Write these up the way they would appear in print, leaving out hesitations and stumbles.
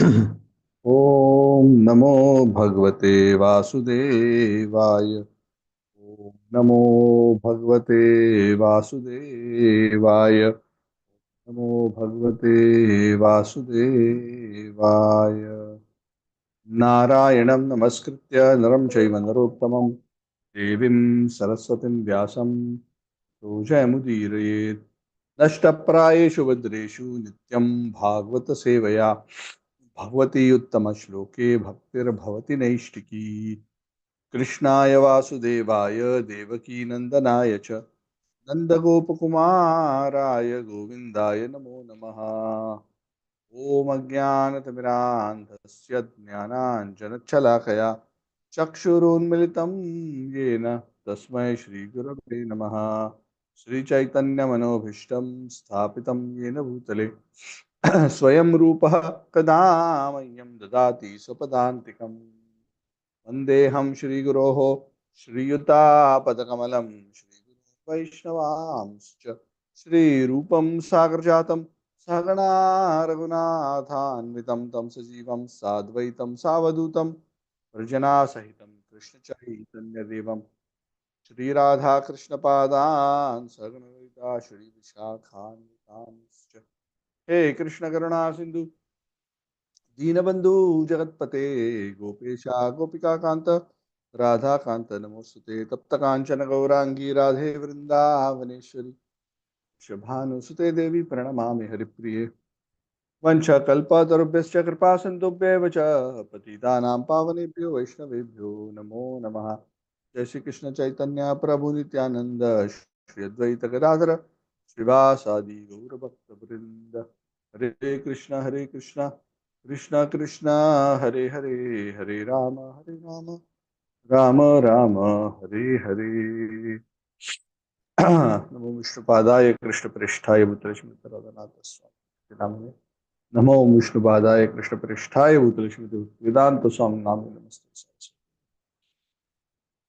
ॐ नमो भगवते वासुदेवाय। ॐ नमो भगवते वासुदेवाय। नमो भगवते वासुदेवाय। नारायणं नमस्कृत्य नरं चैव नरोत्तमं देवीं सरस्वतीं व्यासं पूजयमुदीरयेत्। नष्टप्रायेषु भद्रेषु नित्यं भागवत सेवया भगवती उत्तमश्लोके भक्तिर्भवति नैष्टिकी। कृष्णाय वासुदेवाय देवकीनन्दनाय च नन्दगोपकुमाराय गोविन्दाय नमो नमः। ॐ अज्ञानतिमिरान्धस्य ज्ञानाञ्जनशलाकया चक्षुरुन्मिलितं येन तस्मै श्रीगुरवे नमः। श्रीचैतन्यमनोभीष्टं स्थापितं येन भूतले स्वयं रूपः कदा मह्यं ददाति स्वपदान्तिकम्। वन्देऽहं श्रीगुरोः श्रीयुतापदकमलं श्रीगुरो वैष्णवांश्च श्रीरूपं सागरजातं सहगणा रघुनाथान्वितं तं सजीवं साद्वैतं सावधूतं परिजनासहितं कृष्णचैतन्यदेवं श्रीराधाकृष्णपादान् सहगणललिता श्रीविशाखान्वितांश्च हे कृष्णकरुणा सिन्धु दीनबंधु जगतपते गोपेशा गोपिका कांत राधा कांत नमोस्तुते तप्त कांचन गौरांगी राधे वृंदावनेश्वरी शुभानुसुते देवी प्रणमामि हरिप्रिये वंशकल्पतरुभ्यश्च कृपा सिन्धुभ्येव च पतितानां पावनेभ्यो वैष्णवेभ्यो नमो नमः। जय श्री कृष्ण चैतन्य प्रभु नित्यानंद श्री अद्वैत गदाधर श्रीवासादि गौरभक्तवृंद हरे कृष्ण कृष्ण कृष्ण हरे हरे हरे राम राम राम हरे हरे। नमो विष्णुपादाय कृष्णप्रेष्ठाय भूतलक्ष्मीधराधनाथ स्वामी नामिने। नमो विष्णुपादाय कृष्णप्रेष्ठाय भूतलक्ष्मी वेदांत स्वामी नामिने नमस्ते।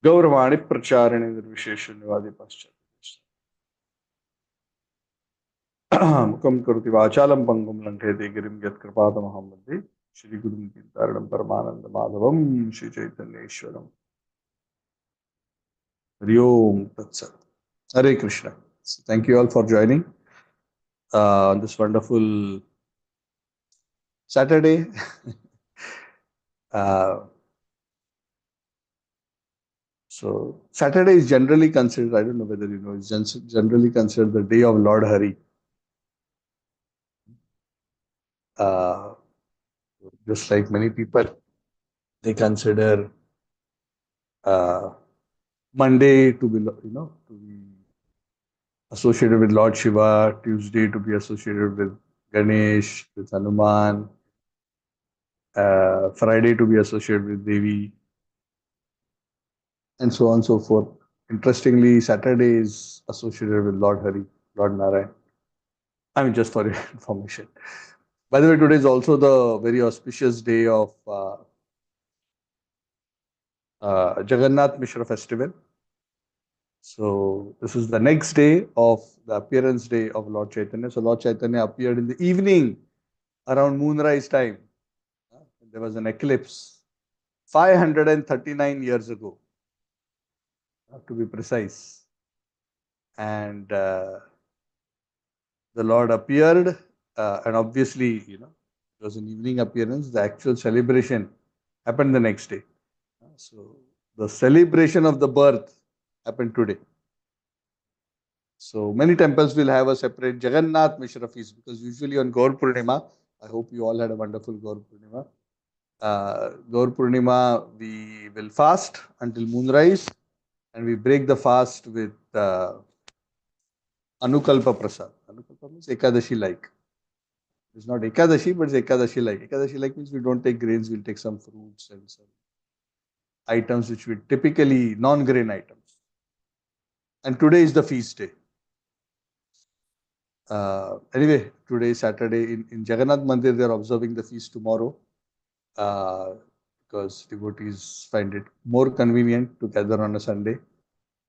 गौरवाणी प्रचारिणे निर्विशेष निवादे पाश्चात्य मुखम करोति वाचालं पंगुं लंघयते गिरिं यत्कृपातमहं वन्दे श्रीगुरुं कीर्तारणं परमानंद माधवं श्रीचैतन्येश्वरम्। हरि ओम तत्सत। Hare Krishna. So thank you all for joining on this wonderful Saturday. uh, so Saturday is generally considered, I don't know whether you know, it's generally considered the day of Lord Hari. Uh, just like many people, they consider uh, Monday to be, to be associated with Lord Shiva, Tuesday to be associated with Ganesh, with Hanuman, Friday to be associated with Devi, and so on and so forth. Interestingly, Saturday is associated with Lord Hari, Lord Narayan. I mean, just for your information. By the way, today is also the very auspicious day of Jagannath Mishra festival. So this is the next day of the appearance day of Lord Chaitanya. So Lord Chaitanya appeared in the evening around moonrise time. There was an eclipse 539 years ago, to be precise. And the Lord appeared, and obviously, it was an evening appearance. The actual celebration happened the next day. So the celebration of the birth happened today. So many temples will have a separate Jagannath Mishra feast because usually on Gaur Purnima, I hope you all had a wonderful Gaur Purnima. Gaur Purnima, we will fast until moonrise, and we break the fast with Anukalpa Prasad. Anukalpa means Ekadashi like. It's not Ekadashi, but it's Ekadashi like. Ekadashi like means we don't take grains, we'll take some fruits and some items which we typically non-grain items. And today is the feast day. Anyway, today is Saturday. In Jagannath Mandir, they are observing the feast tomorrow uh, because devotees find it more convenient to gather on a Sunday.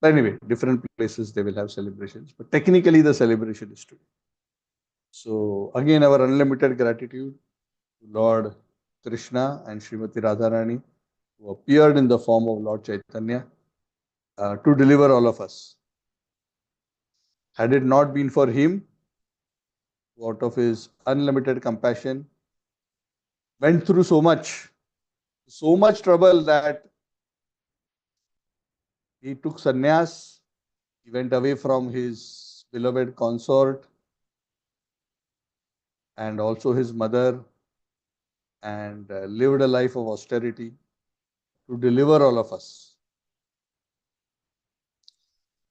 But anyway, different places they will have celebrations. But technically, the celebration is today. So again, our unlimited gratitude to Lord Krishna and Srimati Radharani, who appeared in the form of Lord Chaitanya to deliver all of us. Had it not been for him, who out of his unlimited compassion, went through so much trouble that he took sannyas, he went away from his beloved consort and also his mother, and lived a life of austerity to deliver all of us.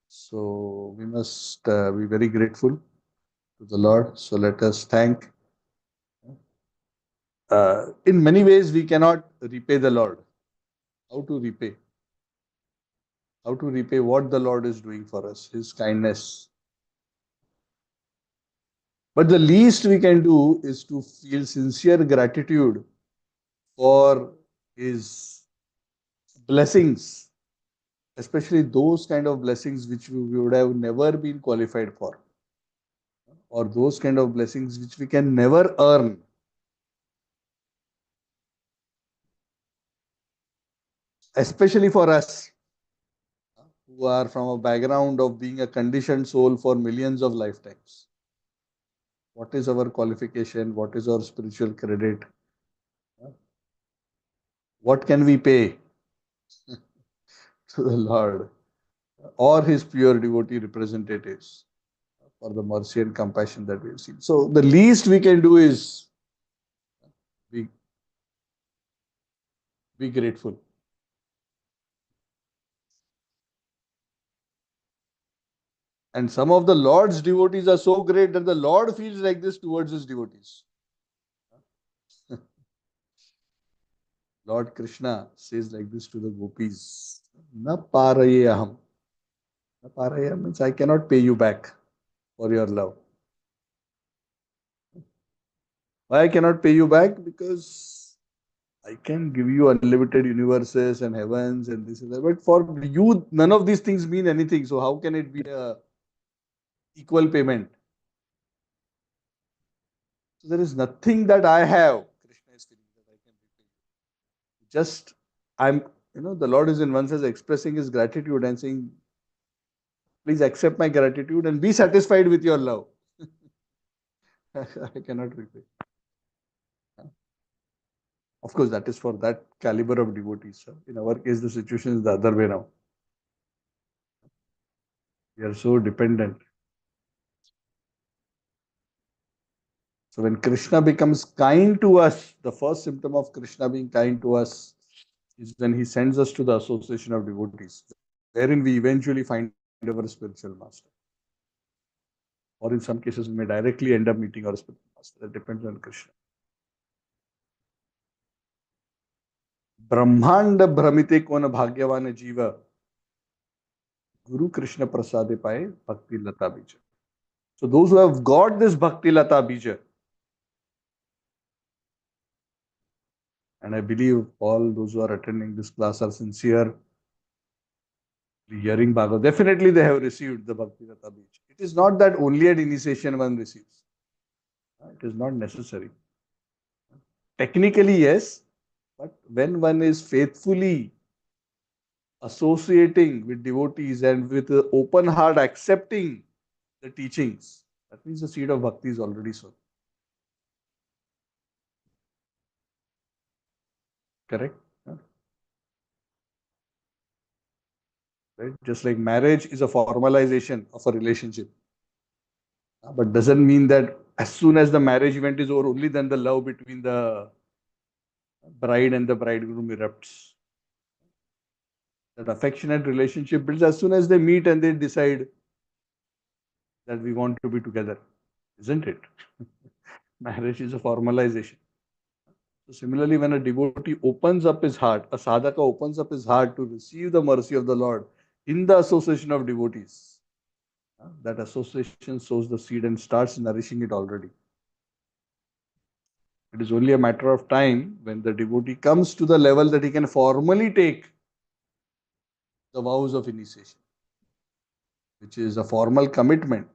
So we must be very grateful to the Lord. So let us thank. In many ways, we cannot repay the Lord. How to repay? How to repay what the Lord is doing for us, His kindness. But the least we can do is to feel sincere gratitude for His blessings, especially those kind of blessings which we would have never been qualified for, or those kind of blessings which we can never earn. Especially for us who are from a background of being a conditioned soul for millions of lifetimes. What is our qualification? What is our spiritual credit? What can we pay to the Lord or His pure devotee representatives for the mercy and compassion that we have seen? So the least we can do is be, be grateful. And some of the Lord's devotees are so great that the Lord feels like this towards His devotees. Lord Krishna says like this to the gopis, Na paraye aham. Na paraye means I cannot pay you back for your love. Why I cannot pay you back? Because I can give you unlimited universes and heavens and this and that. But for you, none of these things mean anything. So how can it be a equal payment? So there is nothing that I have. Krishna is feeling that I can repay you. Just I'm, the Lord is in one sense expressing his gratitude and saying, please accept my gratitude and be satisfied with your love. I cannot repay. Of course, that is for that caliber of devotees. In our case, the situation is the other way now. We are so dependent. So when Krishna becomes kind to us, the first symptom of Krishna being kind to us is when he sends us to the association of devotees, wherein we eventually find our spiritual master. Or in some cases, we may directly end up meeting our spiritual master. That depends on Krishna. Brahmanda Brahmite Kona Bhagyavana Jiva Guru Krishna Prasade Paye Bhakti Lata Bija. So those who have got this Bhakti Lata Bija, and I believe all those who are attending this class are sincere, hearing Bhagavad. Definitely they have received the Bhakti Lata Bija. It is not that only at initiation one receives. It is not necessary. Technically, yes, but when one is faithfully associating with devotees and with an open heart accepting the teachings, that means the seed of bhakti is already sown. Correct? Right? Just like marriage is a formalization of a relationship, but doesn't mean that as soon as the marriage event is over, only then the love between the bride and the bridegroom erupts. That affectionate relationship builds as soon as they meet and they decide that we want to be together, isn't it? Marriage is a formalization. So similarly, when a devotee opens up his heart, a sadhaka opens up his heart to receive the mercy of the Lord in the association of devotees, that association sows the seed and starts nourishing it already. It is only a matter of time when the devotee comes to the level that he can formally take the vows of initiation, which is a formal commitment.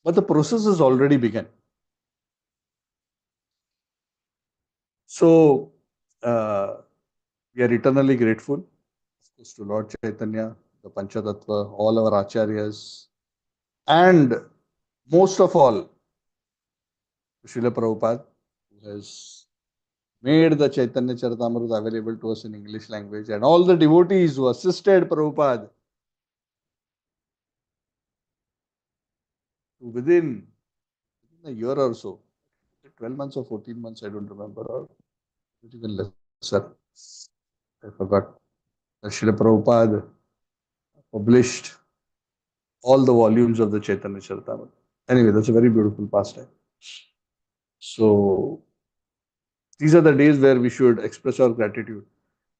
But the process has already begun. So, we are eternally grateful, of course, to Lord Chaitanya, the Panchatattva, all our acharyas, and most of all, to Srila Prabhupada, who has made the Chaitanya Charitamrita available to us in English language, and all the devotees who assisted Prabhupada within a year or so, 12 months or 14 months, I don't remember, or even lesser. I forgot. Srila Prabhupada published all the volumes of the Chaitanya Charitamrita. Anyway, that's a very beautiful pastime. So, these are the days where we should express our gratitude.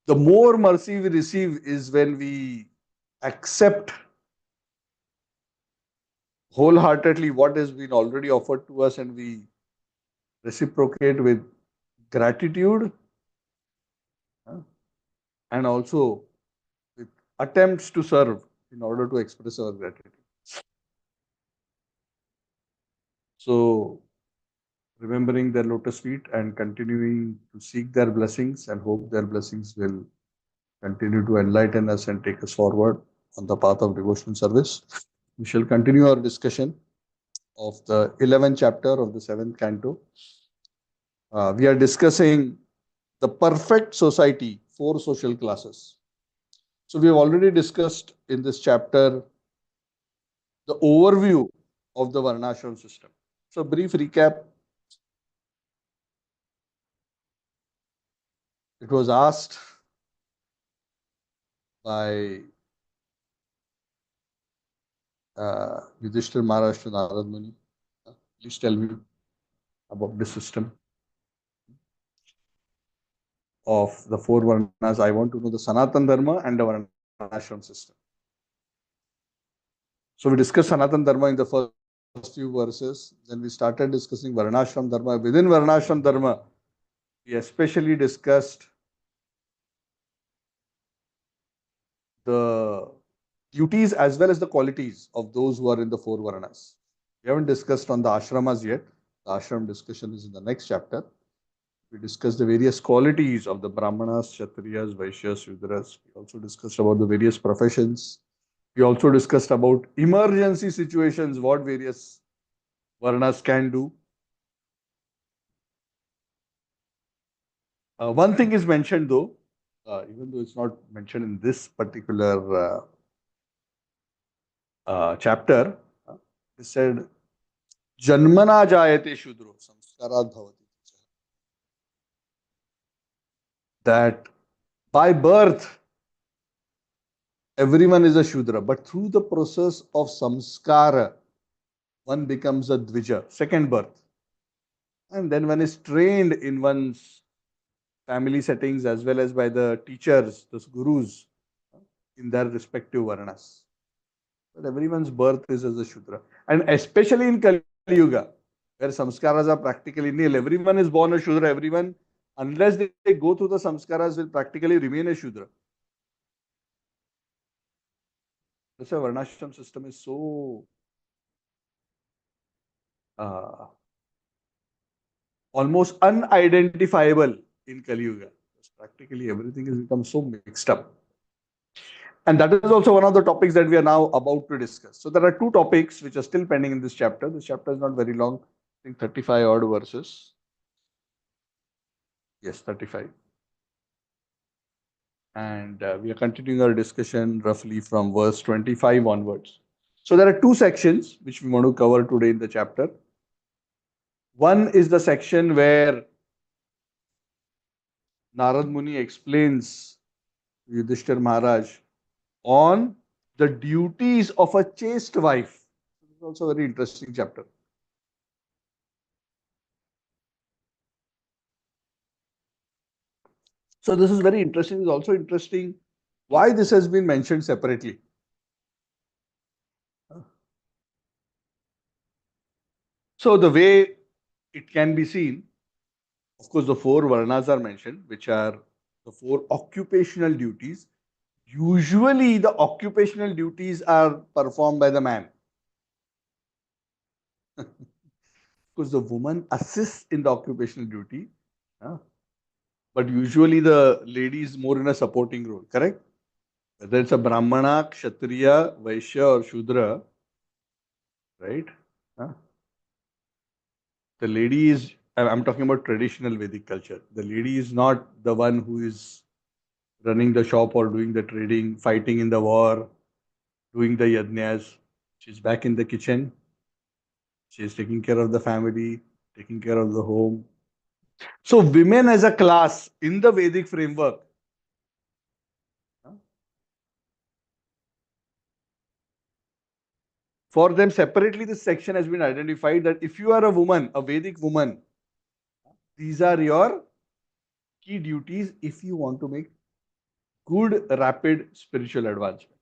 The more mercy we receive is when we accept wholeheartedly what has been already offered to us and we reciprocate with gratitude, uh, and also with attempts to serve in order to express our gratitude. So, remembering their lotus feet and continuing to seek their blessings and hope their blessings will continue to enlighten us and take us forward on the path of devotional service. We shall continue our discussion of the 11th chapter of the 7th canto. We are discussing the perfect society, 4 social classes. So we have already discussed in this chapter the overview of the varnashram system. So brief recap. It was asked by Yudhishthir Maharaj to Narad Muni. Please tell me about this system of the 4 varnas. I want to know the Sanatan Dharma and the varnashram system. So we discussed Sanatan Dharma in the first few verses. Then we started discussing varnashram dharma. Within varnashram dharma, we especially discussed the duties as well as the qualities of those who are in the 4 varnas. We haven't discussed on the ashramas yet. The ashram discussion is in the next chapter. We discussed the various qualities of the brahmanas, kshatriyas, vaishyas, shudras. We also discussed about the various professions. We also discussed about emergency situations, what various varnas can do. One thing is mentioned though, even though it's not mentioned in this particular chapter, it said, Janmana jayate shudro samskarat bhavati. That by birth, everyone is a shudra, but through the process of samskara, one becomes a dvija, second birth. And then one is trained in one's family settings as well as by the teachers, the gurus, in their respective varnas. But everyone's birth is as a Shudra. And especially in Kali Yuga, where samskaras are practically nil. Everyone is born a Shudra. Everyone, unless they go through the samskaras, will practically remain a Shudra. That's why Varnashram system is so uh, almost unidentifiable in Kali Yuga. Practically everything has become so mixed up. And that is also one of the topics that we are now about to discuss. So there are 2 topics which are still pending in this chapter. This chapter is not very long, I think 35 odd verses. Yes, 35. And we are continuing our discussion roughly from verse 25 onwards. So there are 2 sections which we want to cover today in the chapter. One is the section where Narad Muni explains Yudhishthir Maharaj on the duties of a chaste wife. This is also a very interesting chapter. So this is very interesting. It's also interesting why this has been mentioned separately. So the way it can be seen, of course, the 4 varnas are mentioned, which are the 4 occupational duties. Usually, the occupational duties are performed by the man. Because the woman assists in the occupational duty. but usually the lady is more in a supporting role, correct? Whether it's a Brahmana, Kshatriya, Vaishya or Shudra, right? Huh? The lady is, I'm talking about traditional Vedic culture. The lady is not the one who is running the shop or doing the trading, fighting in the war, doing the yajnas. She's back in the kitchen. She's taking care of the family, taking care of the home. So women as a class in the Vedic framework, huh, for them separately, this section has been identified that if you are a woman, a Vedic woman, these are your key duties if you want to make good, rapid spiritual advancement.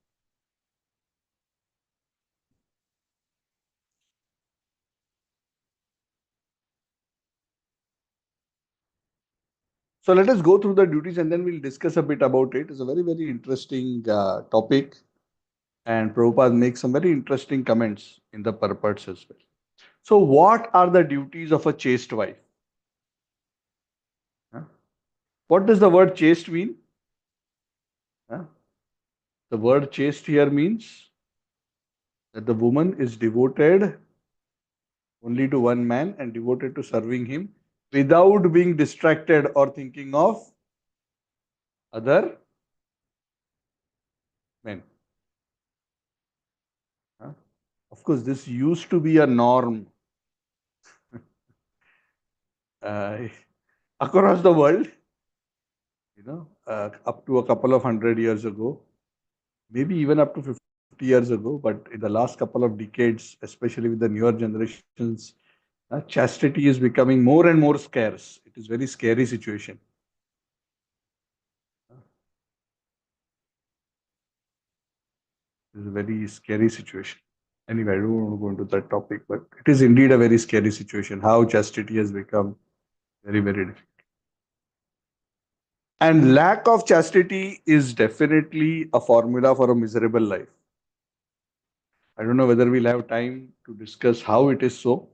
So let us go through the duties and then we'll discuss a bit about it. It's a very, very interesting topic, and Prabhupada makes some very interesting comments in the purports as well. So, what are the duties of a chaste wife? Huh? What does the word chaste mean? Huh? The word chaste here means that the woman is devoted only to one man and devoted to serving him without being distracted or thinking of other men. Huh? Of course, this used to be a norm uh, across the world, up to a couple of 100 years ago, maybe even up to 50 years ago. But in the last couple of decades, especially with the newer generations, chastity is becoming more and more scarce. It is very scary situation. It is a very scary situation. Anyway, I don't want to go into that topic, but it is indeed a very scary situation. How chastity has become very, very difficult. And lack of chastity is definitely a formula for a miserable life. I don't know whether we'll have time to discuss how it is so.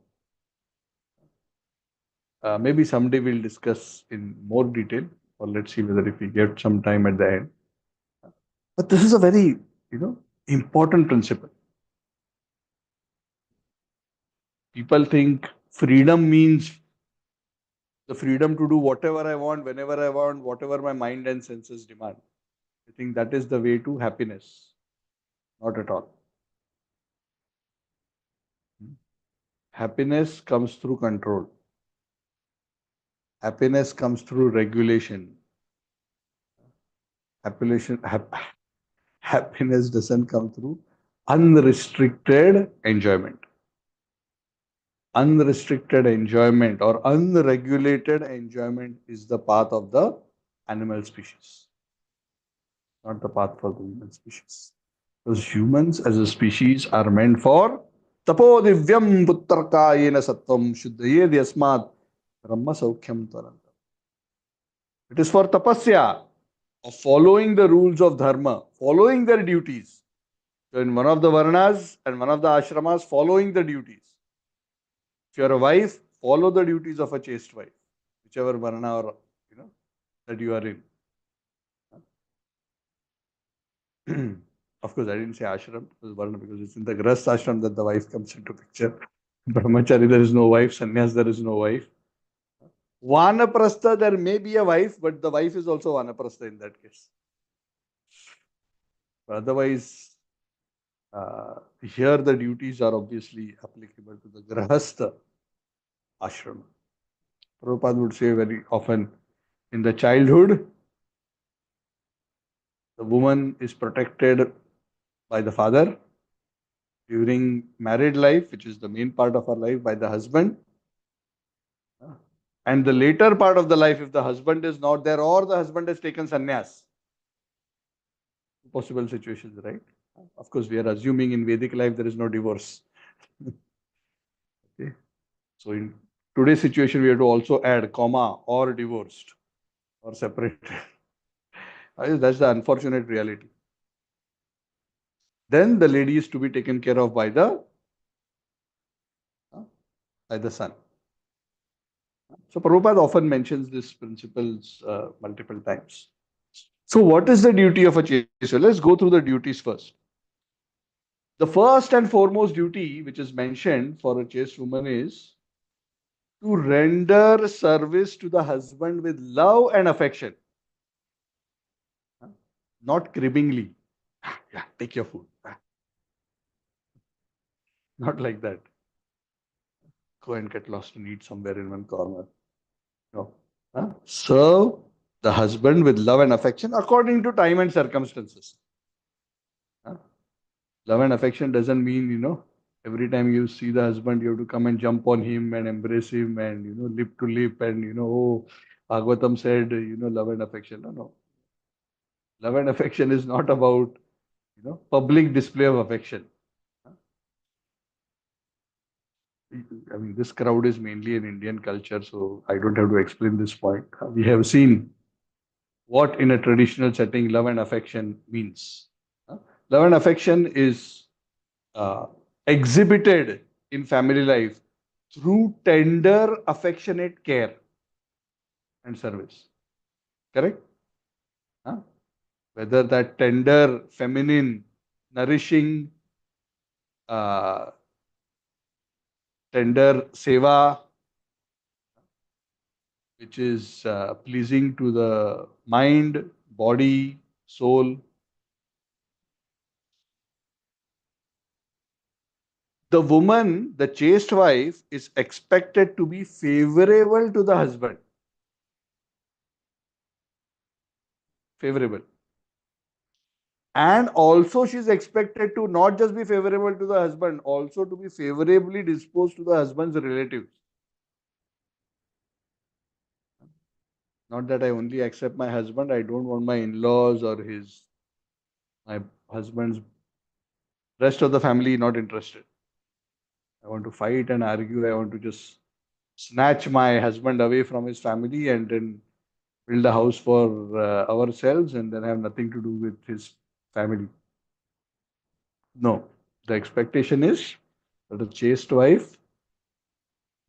Maybe someday we'll discuss in more detail, or let's see whether if we get some time at the end. But this is a very, important principle. People think freedom means the freedom to do whatever I want, whenever I want, whatever my mind and senses demand. I think that is the way to happiness. Not at all. Happiness comes through control. Happiness comes through regulation. Happiness doesn't come through unrestricted enjoyment. Unrestricted enjoyment or unregulated enjoyment is the path of the animal species, not the path for the human species. Because humans as a species are meant for tapo divyam puttarkayena sattvam shuddhaye yasmat brahma saukhyam tarantam. It is for tapasya of following the rules of dharma, following their duties. So in one of the varnas and one of the ashramas, following the duties. If you are a wife, follow the duties of a chaste wife, whichever varna or that you are in. Of course, I didn't say ashram, it was varna because it's in the grahast ashram that the wife comes into picture. Brahmachari, there is no wife. Sannyas, there is no wife. Vanaprastha, there may be a wife, but the wife is also Vanaprastha in that case. But otherwise, here the duties are obviously applicable to the grahastha ashram. Prabhupada would say very often, in the childhood, the woman is protected by the father. During married life, which is the main part of our life, by the husband. And the later part of the life, if the husband is not there or the husband has taken sannyas. Possible situations, right? Of course, we are assuming in Vedic life there is no divorce. Okay. So in today's situation, we have to also add comma or divorced or separated. That's the unfortunate reality. Then the lady is to be taken care of by the son. So Prabhupada often mentions these principles multiple times. So what is the duty of a chaste wife? Let's go through the duties first. The first and foremost duty which is mentioned for a chaste woman is to render service to the husband with love and affection, not cribbingly. Yeah, take your food. Not like that. Go and get lost and eat somewhere in one corner. No. Serve the husband with love and affection according to time and circumstances. Huh? Love and affection doesn't mean, every time you see the husband, you have to come and jump on him and embrace him and, lip to lip and, oh, Bhagavatam said, love and affection. No, no. Love and affection is not about, public display of affection. I mean, this crowd is mainly an Indian culture, so I don't have to explain this point. We have seen what in a traditional setting love and affection means. Love and affection is uh, exhibited in family life through tender, affectionate care and service. Correct? Huh? Whether that tender, feminine, nourishing, uh, tender seva, which is pleasing to the mind, body, soul. The woman, the chaste wife, is expected to be favorable to the husband. Favorable. And also, she is expected to not just be favorable to the husband, also to be favorably disposed to the husband's relatives. Not that I only accept my husband, I don't want my in laws or my husband's rest of the family not interested. I want to fight and argue. I want to just snatch my husband away from his family and then build a house for ourselves and then have nothing to do with his family. No. The expectation is that a chaste wife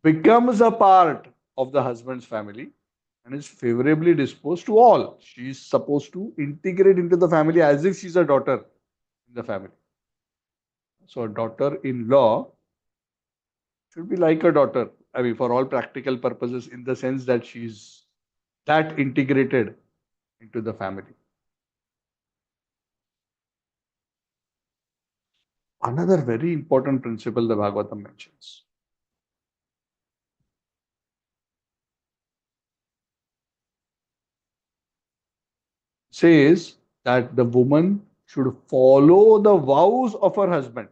becomes a part of the husband's family and is favorably disposed to all. She is supposed to integrate into the family as if she's a daughter in the family. So, a daughter in law should be like a daughter. I mean, for all practical purposes, in the sense that she's that integrated into the family. Another very important principle the Bhagavatam mentions says that the woman should follow the vows of her husband.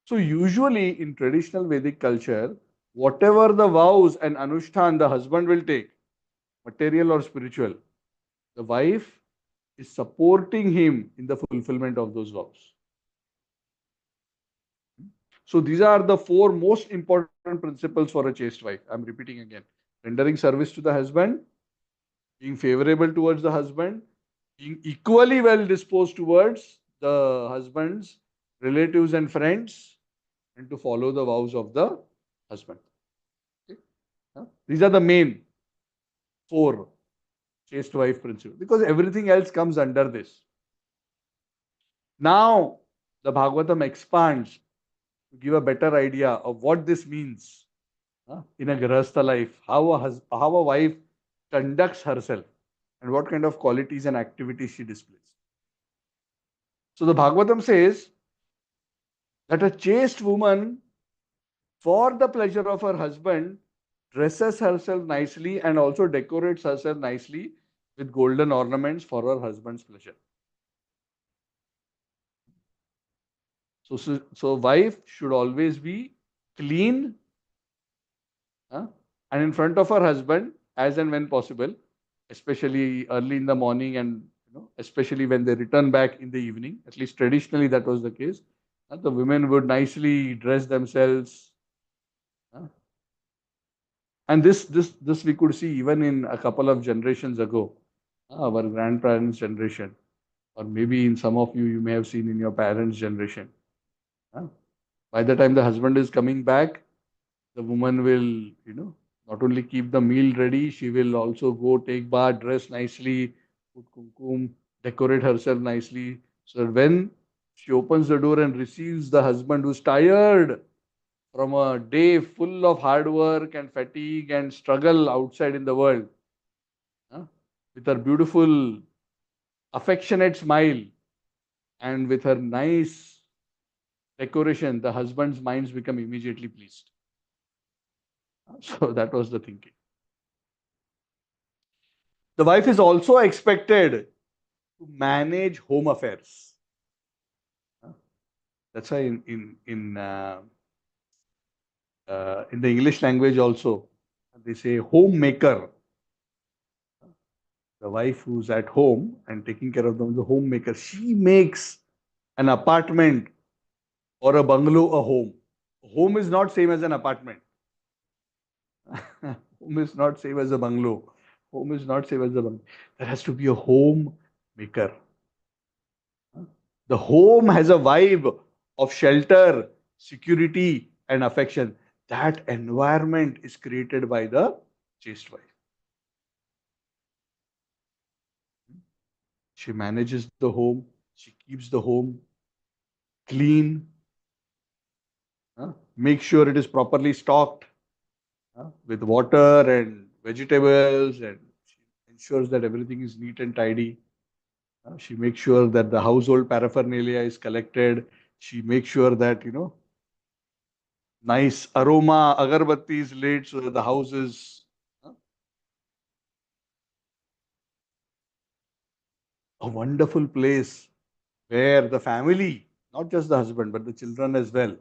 So, usually in traditional Vedic culture, whatever the vows and anushtan the husband will take, material or spiritual, the wife is supporting him in the fulfillment of those vows. So, these are the four most important principles for a chaste wife. I'm repeating again: rendering service to the husband, being favorable towards the husband, being equally well disposed towards the husband's relatives and friends, and to follow the vows of the husband. Okay? These are the main four chaste wife principles because everything else comes under this. Now, the Bhagavatam expands to give a better idea of what this means in a Grahastha life, how a wife conducts herself and what kind of qualities and activities she displays. So the Bhagavatam says that a chaste woman, for the pleasure of her husband, dresses herself nicely and also decorates herself nicely with golden ornaments for her husband's pleasure. So wife should always be clean and in front of her husband as and when possible, especially early in the morning and especially when they return back in the evening. At least traditionally that was the case. The women would nicely dress themselves, and this we could see even in a couple of generations ago, our grandparents' generation, or maybe in some of you may have seen in your parents' generation. By the time the husband is coming back, the woman will Not only keep the meal ready, she will also go take bath, dress nicely, put kumkum, decorate herself nicely. So when she opens the door and receives the husband who's tired from a day full of hard work and fatigue and struggle outside in the world, huh, with her beautiful, affectionate smile and with her nice decoration, the husband's minds become immediately pleased. So that was the thinking. The wife is also expected to manage home affairs. That's why in the English language also they say homemaker. The wife who's at home and taking care of them, the homemaker. She makes an apartment or a bungalow a home. Home is not same as an apartment. Home is not same as a bungalow. Home is not same as a bungalow. There has to be a homemaker. The home has a vibe of shelter, security, and affection. That environment is created by the chaste wife. She manages the home, she keeps the home clean, make sure it is properly stocked with water and vegetables, and she ensures that everything is neat and tidy. She makes sure that the household paraphernalia is collected. She makes sure that, nice aroma, agarbatti is lit so that the house is a wonderful place where the family, not just the husband, but the children as well,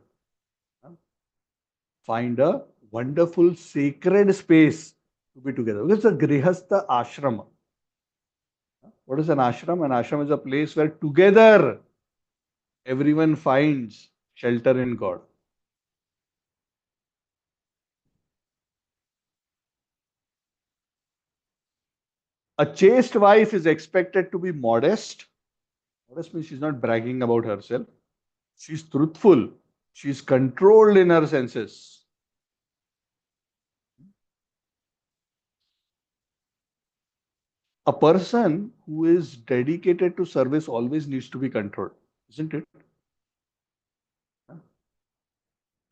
find a wonderful sacred space to be together. It's a grihastha ashram. What is an ashram? An ashram is a place where together everyone finds shelter in God. A chaste wife is expected to be modest. Modest means she's not bragging about herself. She's truthful. She's controlled in her senses. A person who is dedicated to service always needs to be controlled, isn't it?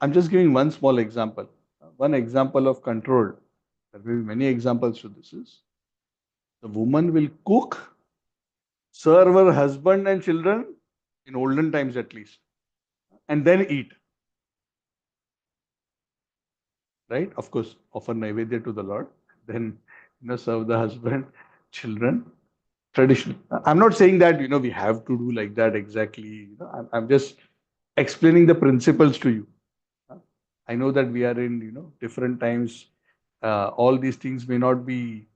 I'm just giving one small example. One example of control. There will be many examples to this. Is the woman will cook, serve her husband and children in olden times at least, and then eat. Right? Of course, offer naivedya to the Lord, then serve the husband, children. Traditional. I'm not saying that we have to do like that exactly. I'm just explaining the principles to you. I know that we are in different times. All these things may not be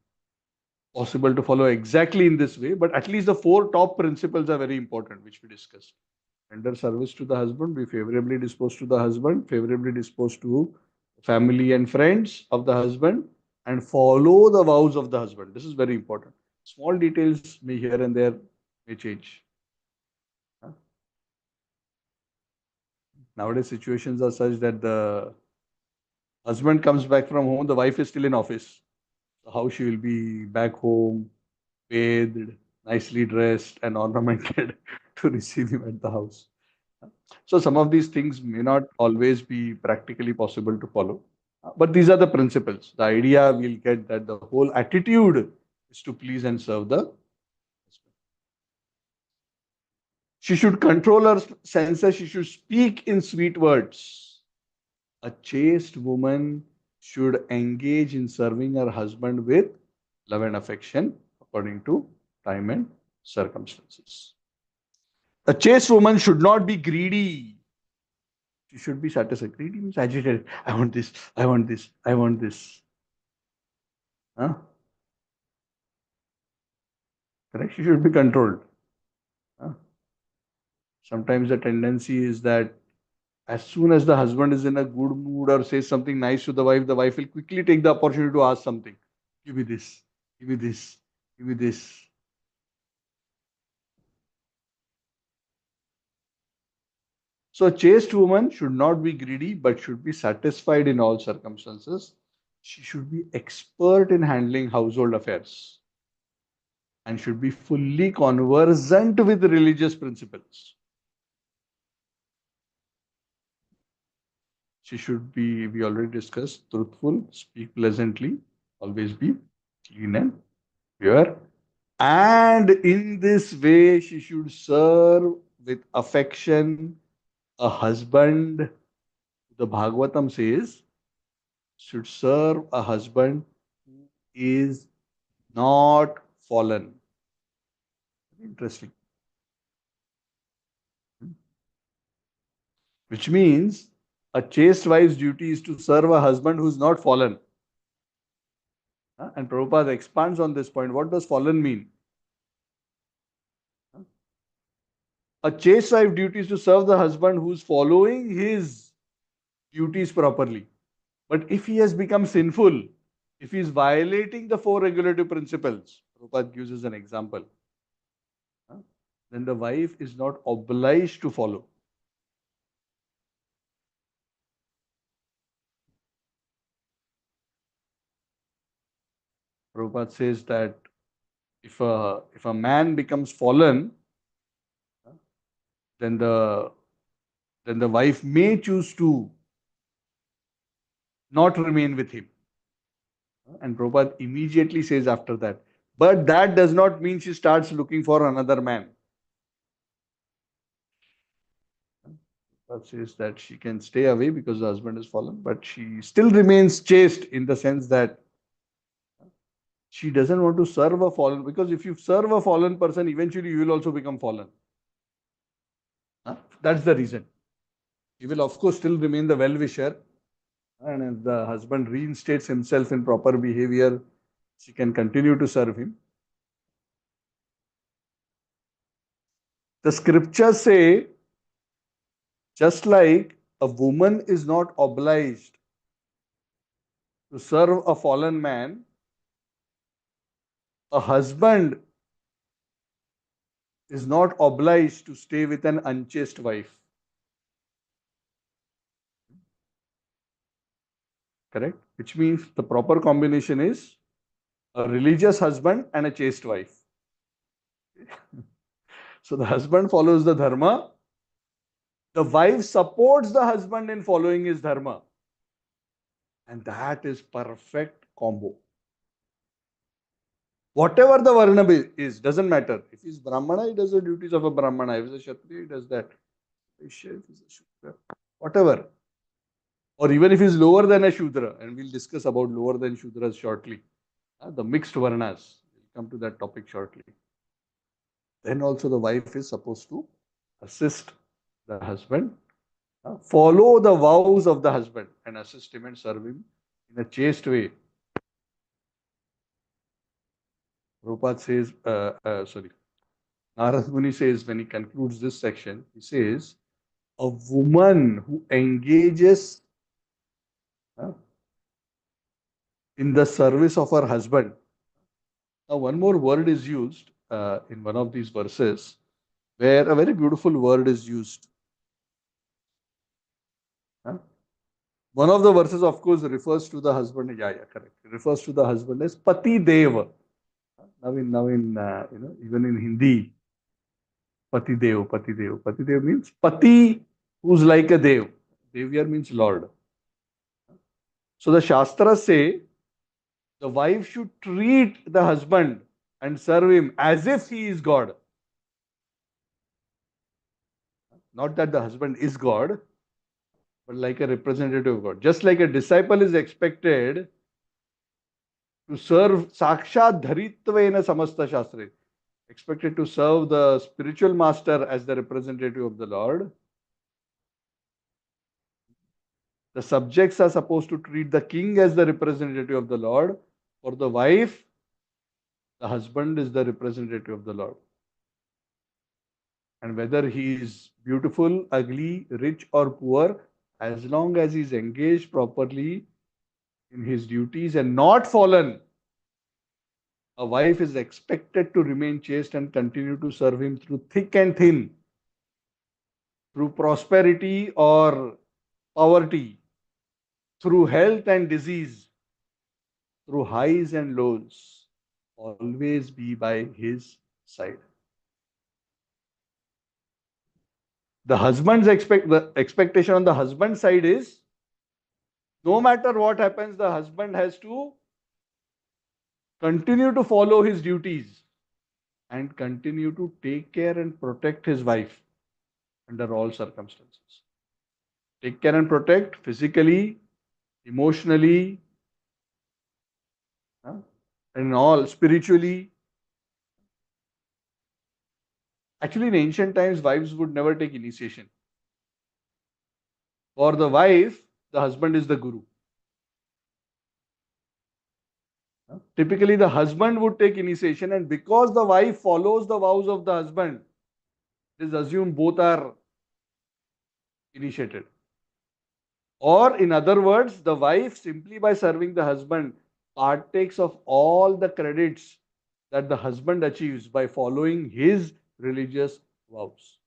possible to follow exactly in this way, but at least the four top principles are very important, which we discussed. Render service to the husband, be favorably disposed to the husband, favorably disposed to family and friends of the husband, and follow the vows of the husband. This is very important. Small details may here and there may change. Nowadays, situations are such that the husband comes back from home, the wife is still in office. So how she will be back home, bathed, nicely dressed, and ornamented to receive him at the house. So some of these things may not always be practically possible to follow. But these are the principles. The idea we'll get that the whole attitude is to please and serve the husband. She should control her senses. She should speak in sweet words. A chaste woman should engage in serving her husband with love and affection according to time and circumstances. A chaste woman should not be greedy. She should be satisfied. Greedy means agitated. I want this. I want this. I want this. Huh? Correct? She should be controlled. Huh? Sometimes the tendency is that as soon as the husband is in a good mood or says something nice to the wife will quickly take the opportunity to ask something. Give me this. Give me this. Give me this. So a chaste woman should not be greedy, but should be satisfied in all circumstances. She should be expert in handling household affairs and should be fully conversant with religious principles. She should be, we already discussed, truthful, speak pleasantly, always be clean and pure. And in this way, she should serve with affection a husband. The Bhagavatam says, should serve a husband who is not fallen. Interesting. Which means a chaste wife's duty is to serve a husband who is not fallen. And Prabhupada expands on this point. What does fallen mean? A chaste wife duty is to serve the husband who is following his duties properly. But if he has become sinful, if he is violating the four regulative principles, Prabhupada gives us an example, then the wife is not obliged to follow. Prabhupada says that if a man becomes fallen, then the wife may choose to not remain with him. And Prabhupada immediately says after that, but that does not mean she starts looking for another man. Prabhupada says that she can stay away because the husband is fallen, but she still remains chaste in the sense that she doesn't want to serve a fallen, because if you serve a fallen person, eventually you will also become fallen. That's the reason. He will, of course, still remain the well-wisher. And if the husband reinstates himself in proper behavior, she can continue to serve him. The scriptures say, just like a woman is not obliged to serve a fallen man, a husband is not obliged to stay with an unchaste wife. Correct? Which means the proper combination is a religious husband and a chaste wife. So the husband follows the dharma, the wife supports the husband in following his dharma. And that is perfect combo. Whatever the varna is, doesn't matter. If he's Brahmana, he does the duties of a Brahmana. If he's a Kshatriya, he does that. If he's a Shudra, whatever. Or even if he's lower than a Shudra, and we'll discuss about lower than Shudras shortly. The mixed varnas. We'll come to that topic shortly. Then also the wife is supposed to assist the husband, follow the vows of the husband and assist him and serve him in a chaste way. Prabhupada says, Narad Muni says when he concludes this section, he says, a woman who engages in the service of her husband. Now, one more word is used in one of these verses where a very beautiful word is used. One of the verses, of course, refers to the husband. Yeah, correct. It refers to the husband as Pati Deva. Now in even in Hindi, Pati Dev, Pati Dev. Pati Dev means Pati who's like a Dev. Devya means Lord. So the Shastras say the wife should treat the husband and serve him as if he is God. Not that the husband is God, but like a representative of God. Just like a disciple is expected to serve Sakshat Dharitvena Samasta Shastre, expected to serve the spiritual master as the representative of the Lord. The subjects are supposed to treat the king as the representative of the Lord. For the wife, the husband is the representative of the Lord. And whether he is beautiful, ugly, rich, or poor, as long as he is engaged properly in his duties and not fallen, a wife is expected to remain chaste and continue to serve him through thick and thin, through prosperity or poverty, through health and disease. through highs and lows, always be by his side. The expectation on the husband's side is, no matter what happens, the husband has to continue to follow his duties and continue to take care and protect his wife under all circumstances. Take care and protect physically, emotionally, and all spiritually. Actually, in ancient times, wives would never take initiation. For the wife, the husband is the guru. Typically, the husband would take initiation, and because the wife follows the vows of the husband, it is assumed both are initiated. Or, in other words, the wife, simply by serving the husband, partakes of all the credits that the husband achieves by following his religious vows.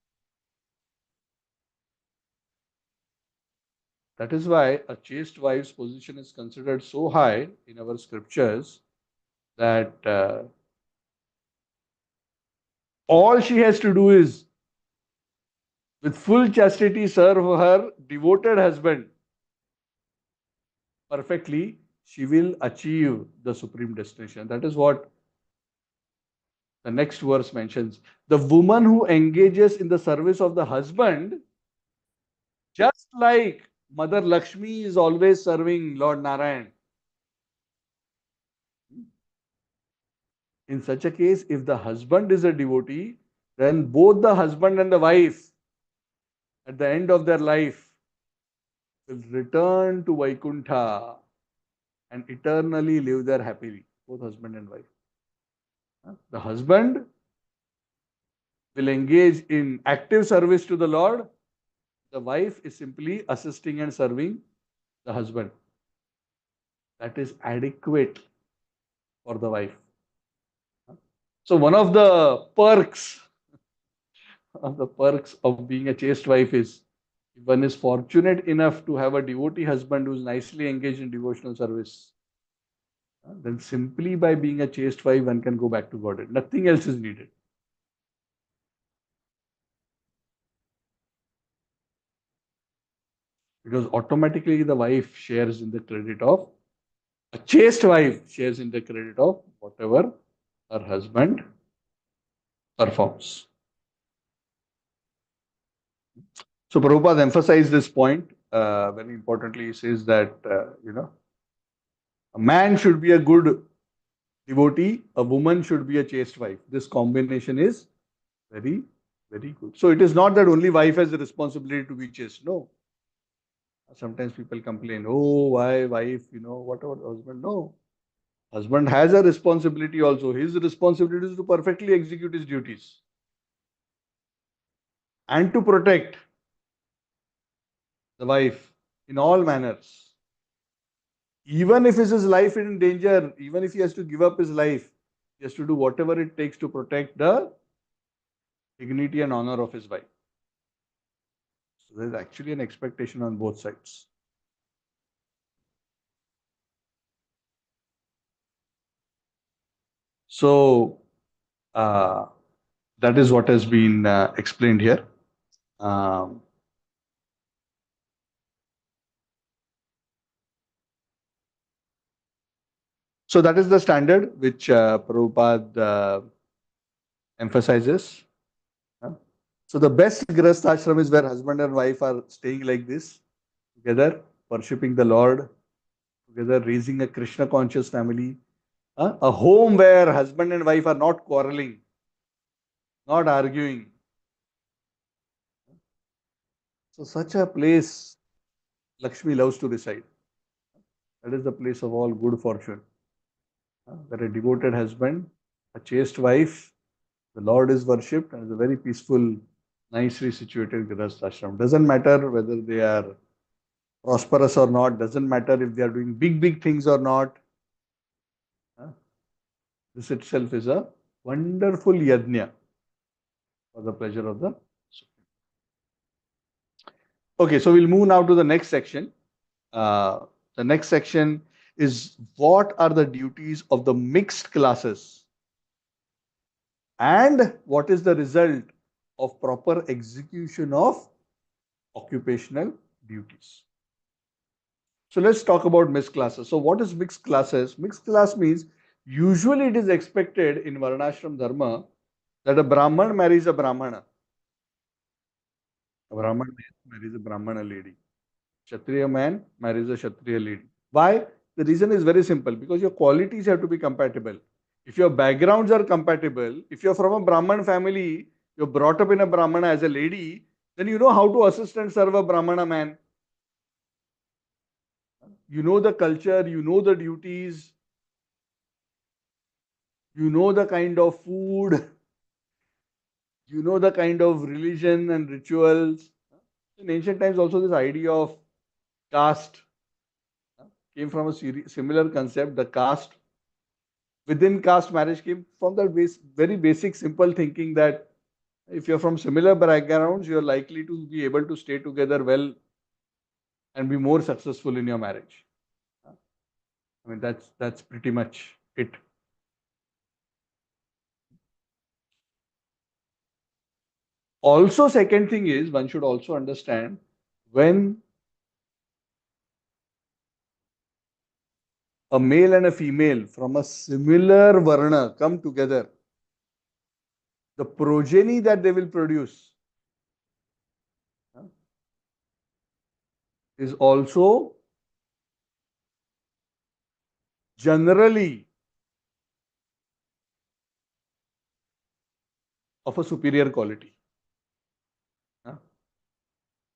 That is why a chaste wife's position is considered so high in our scriptures that all she has to do is, with full chastity, serve her devoted husband perfectly. She will achieve the supreme destination. That is what the next verse mentions. The woman who engages in the service of the husband, just like Mother Lakshmi is always serving Lord Narayan. In such a case, if the husband is a devotee, then both the husband and the wife, at the end of their life, will return to Vaikuntha and eternally live there happily, both husband and wife. The husband will engage in active service to the Lord. The wife is simply assisting and serving the husband. That is adequate for the wife. So one of the perks of being a chaste wife is, if one is fortunate enough to have a devotee husband who is nicely engaged in devotional service, then simply by being a chaste wife, one can go back to Godhead. Nothing else is needed. Because automatically the wife shares in the credit of, a chaste wife shares in the credit of whatever her husband performs. So Prabhupada emphasized this point very importantly. He says that, a man should be a good devotee, a woman should be a chaste wife. This combination is very, very good. So it is not that only wife has the responsibility to be chaste. No. Sometimes people complain, oh, why wife, what about husband? No. Husband has a responsibility also. His responsibility is to perfectly execute his duties and to protect the wife in all manners. Even if his life is in danger, even if he has to give up his life, he has to do whatever it takes to protect the dignity and honor of his wife. So there is actually an expectation on both sides. So that is what has been explained here. So that is the standard which Prabhupada emphasizes. So the best Grihastha ashram is where husband and wife are staying like this, together, worshipping the Lord, together raising a Krishna conscious family. A home where husband and wife are not quarreling, not arguing. So such a place Lakshmi loves to reside. That is the place of all good fortune. Where a devoted husband, a chaste wife, the Lord is worshipped, and is a very peaceful, nicely situated Grihastha ashram. Doesn't matter whether they are prosperous or not, doesn't matter if they are doing big, big things or not. This itself is a wonderful yajna for the pleasure of the Supreme. Okay, so we'll move now to the next section. The next section is what are the duties of the mixed classes and what is the result of proper execution of occupational duties. So let's talk about mixed classes. So what is mixed classes? Mixed class means usually it is expected in Varnashram Dharma that a Brahman marries a Brahmana. A Brahman marries a Brahmana lady. Kshatriya man marries a Kshatriya lady. Why? The reason is very simple, because your qualities have to be compatible. If your backgrounds are compatible, if you're from a Brahman family, you're brought up in a Brahmana as a lady, then you know how to assist and serve a Brahmana man. You know the culture, you know the duties, you know the kind of food, you know the kind of religion and rituals. In ancient times, also, this idea of caste came from a similar concept. The caste, within caste marriage came from that very basic, simple thinking that if you're from similar backgrounds, you're likely to be able to stay together well and be more successful in your marriage. I mean, that's pretty much it. Also, second thing is one should also understand when a male and a female from a similar varna come together, the progeny that they will produce is also generally of a superior quality.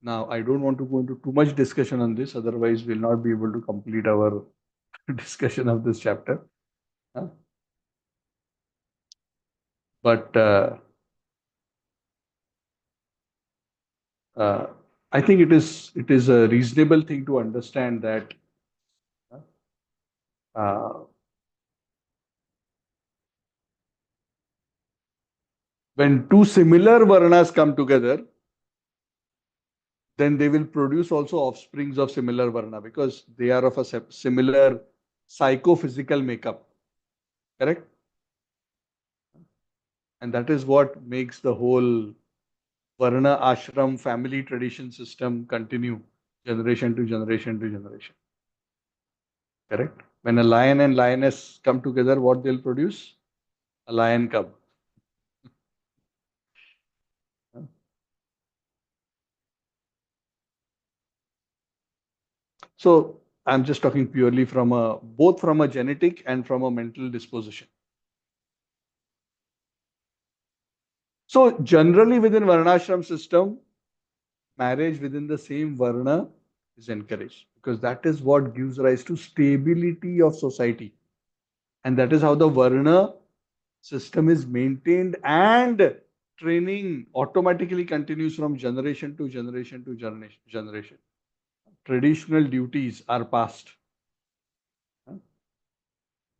Now, I don't want to go into too much discussion on this, otherwise, we'll not be able to complete our discussion of this chapter. But I think it is a reasonable thing to understand that uh, when two similar varnas come together, then they will produce also offsprings of similar varna because they are of a similar psychophysical makeup. Correct? And that is what makes the whole varna ashram family tradition system continue generation to generation to generation. Correct? When a lion and lioness come together, what they'll produce? A lion cub. So I'm just talking purely from both from a genetic and from a mental disposition. So generally within varnashram system, marriage within the same varna is encouraged because that is what gives rise to stability of society. And that is how the varna system is maintained and training automatically continues from generation to generation to generation. Traditional duties are passed.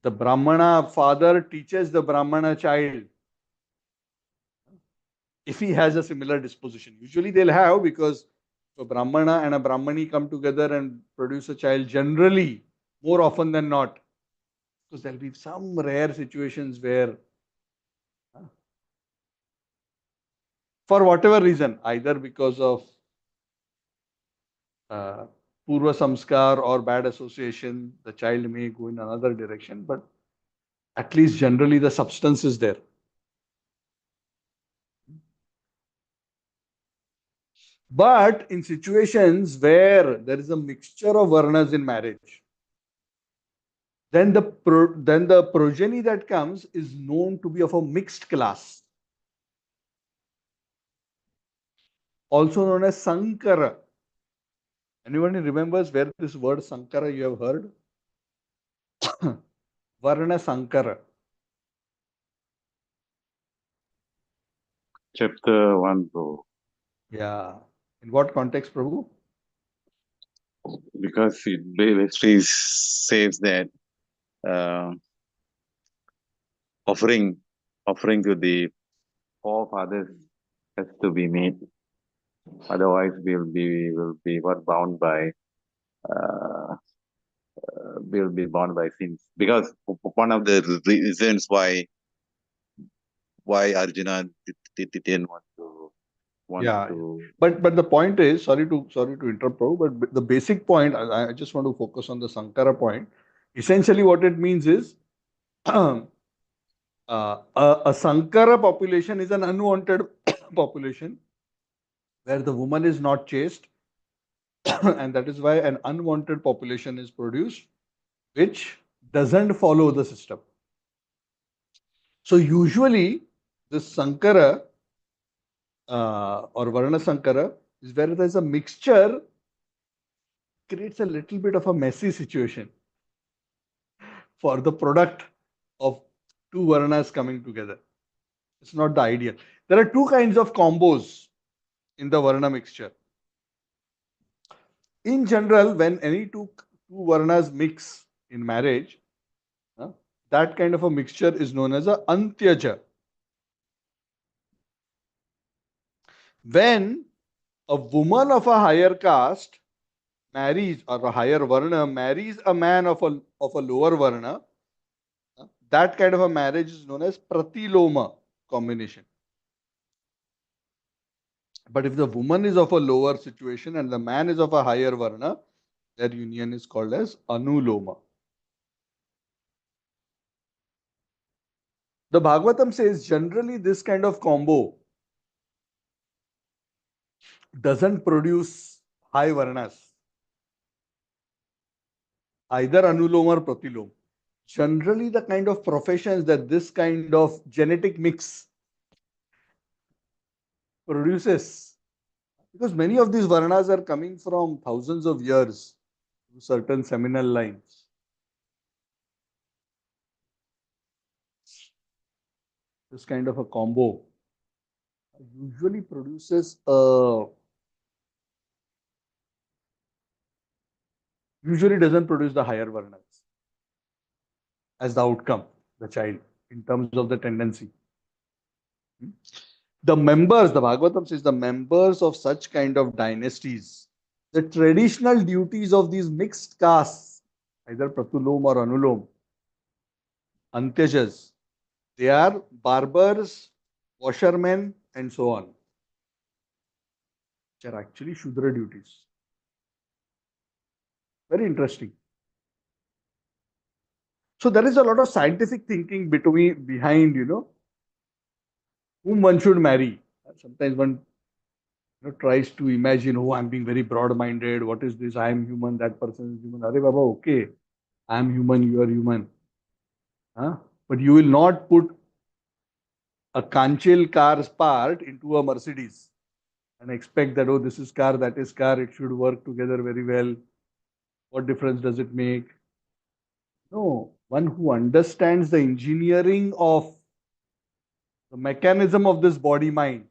The Brahmana father teaches the Brahmana child if he has a similar disposition. Usually they'll have, because if a Brahmana and a Brahmani come together and produce a child, generally, more often than not, because there'll be some rare situations where, for whatever reason, either because of Purva Samskar or bad association, the child may go in another direction, but at least generally the substance is there. But in situations where there is a mixture of varnas in marriage, then the progeny that comes is known to be of a mixed class, also known as Sankara. Anyone remembers where this word Sankara you have heard? Varna Sankara. Chapter 1, bro. Yeah. In what context, Prabhu? Because it basically says that uh, offering offering to the forefathers has to be made. Otherwise, we'll be what bound by uh, will be bound by sins. Because one of the reasons why Arjuna didn't want Yeah. to. But the point is, sorry to interrupt, Prabhu, but the basic point, I just want to focus on the Sankara point. Essentially, what it means is a Sankara population is an unwanted population where the woman is not chaste, and that is why an unwanted population is produced, which doesn't follow the system. So usually, this Sankara or Varna Sankara is where there's a mixture, creates a little bit of a messy situation for the product of two Varnas coming together. It's not the ideal. There are two kinds of combos in the Varna mixture. In general, when any two Varnas mix in marriage, uh, that kind of a mixture is known as a Antyaja. When a woman of a higher caste marries, or a higher Varna marries a man of a lower Varna, that kind of a marriage is known as Pratiloma combination. But if the woman is of a lower situation and the man is of a higher Varna, their union is called as Anuloma. The Bhagavatam says generally this kind of combo doesn't produce high Varnas, either Anuloma or Pratiloma. Generally, the kind of professions that this kind of genetic mix produces, because many of these Varnas are coming from thousands of years to certain seminal lines. This kind of a combo usually produces usually doesn't produce the higher Varnas as the outcome, the child, in terms of the tendency. The members, the Bhagavatam says, the members of such kind of dynasties, the traditional duties of these mixed castes, either Pratulom or Anulom, Antyajas, they are barbers, washermen, and so on, which are actually Shudra duties. Very interesting. So there is a lot of scientific thinking behind, whom one should marry. Sometimes one tries to imagine, oh, I'm being very broad-minded. What is this? I am human. That person is human. Are Baba, okay. I am human. You are human. Huh? But you will not put a Kanchil car's part into a Mercedes and expect that, oh, this is car, that is car. It should work together very well. What difference does it make? No, one who understands the engineering of the mechanism of this body mind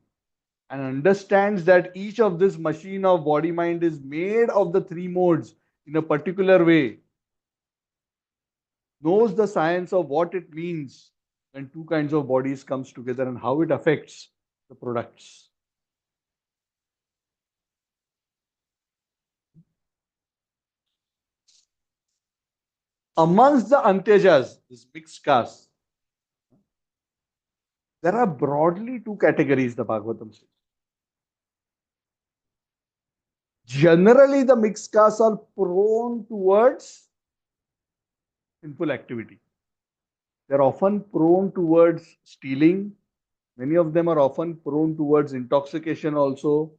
and understands that each of this machine of body mind is made of the three modes in a particular way, knows the science of what it means when two kinds of bodies comes together and how it affects the products. Amongst the Antyajas, this mixed caste, there are broadly two categories, the Bhagavatam says. Generally, the mixed castes are prone towards sinful activity. They're often prone towards stealing. Many of them are often prone towards intoxication also.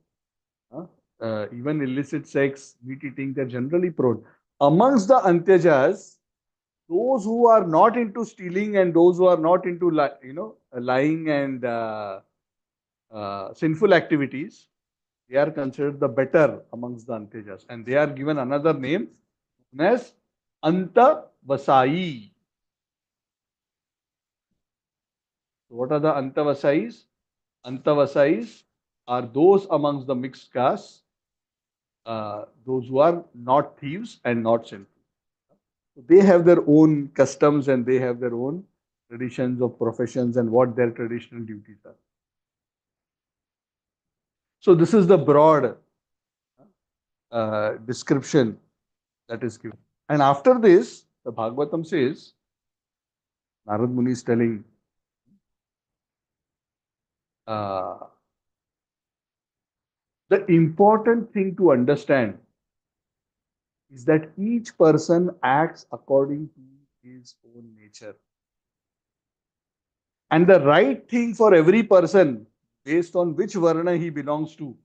Even illicit sex, meat eating, they're generally prone. Amongst the Antyajas, those who are not into stealing and those who are not into lying and sinful activities, they are considered the better amongst the Antyajas, and they are given another name known as Anta Vasai. So what are the Antavasais? Antavasais are those amongst the mixed castes, those who are not thieves and not sinful. So they have their own customs and they have their own traditions of professions and what their traditional duties are. So this is the broad description that is given. And after this, the Bhagavatam says, Narad Muni is telling, uh, the important thing to understand is that each person acts according to his own nature. And the right thing for every person, based on which varna he belongs to,